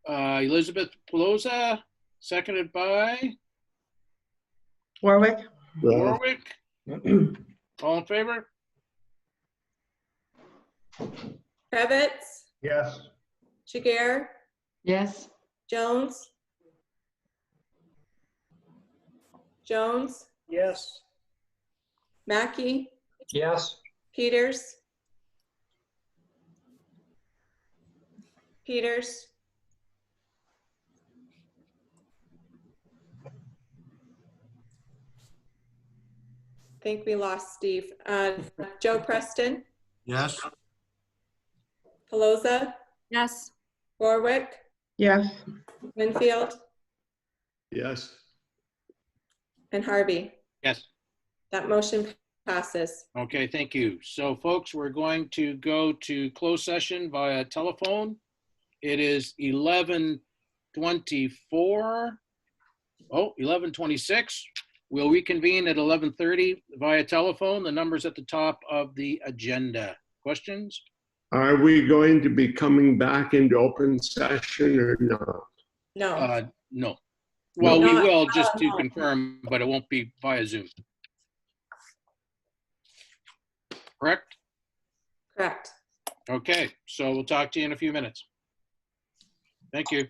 Speaker 2: Elizabeth Pelosa, seconded by
Speaker 9: Warwick?
Speaker 2: Warwick. All in favor?
Speaker 3: Kravitz,
Speaker 10: Yes.
Speaker 3: Jaguar,
Speaker 5: Yes.
Speaker 3: Jones,
Speaker 4: Yes.
Speaker 3: Mackey,
Speaker 14: Yes.
Speaker 3: Peters, I think we lost Steve. Joe Preston,
Speaker 8: Yes.
Speaker 3: Pelosa,
Speaker 11: Yes.
Speaker 3: Warwick,
Speaker 9: Yes.
Speaker 3: Winfield,
Speaker 13: Yes.
Speaker 3: and Harvey.
Speaker 2: Yes.
Speaker 3: That motion passes.
Speaker 2: Okay, thank you. So folks, we're going to go to closed session via telephone. It is 11:24. Oh, 11:26. We'll reconvene at 11:30 via telephone. The number's at the top of the agenda. Questions?
Speaker 13: Are we going to be coming back into open session or not?
Speaker 3: No.
Speaker 2: No. Well,
Speaker 3: No.
Speaker 2: we will just to confirm, but it won't be via Zoom. Correct?
Speaker 3: Correct.
Speaker 2: Okay, so we'll talk to you in a few minutes. Thank you.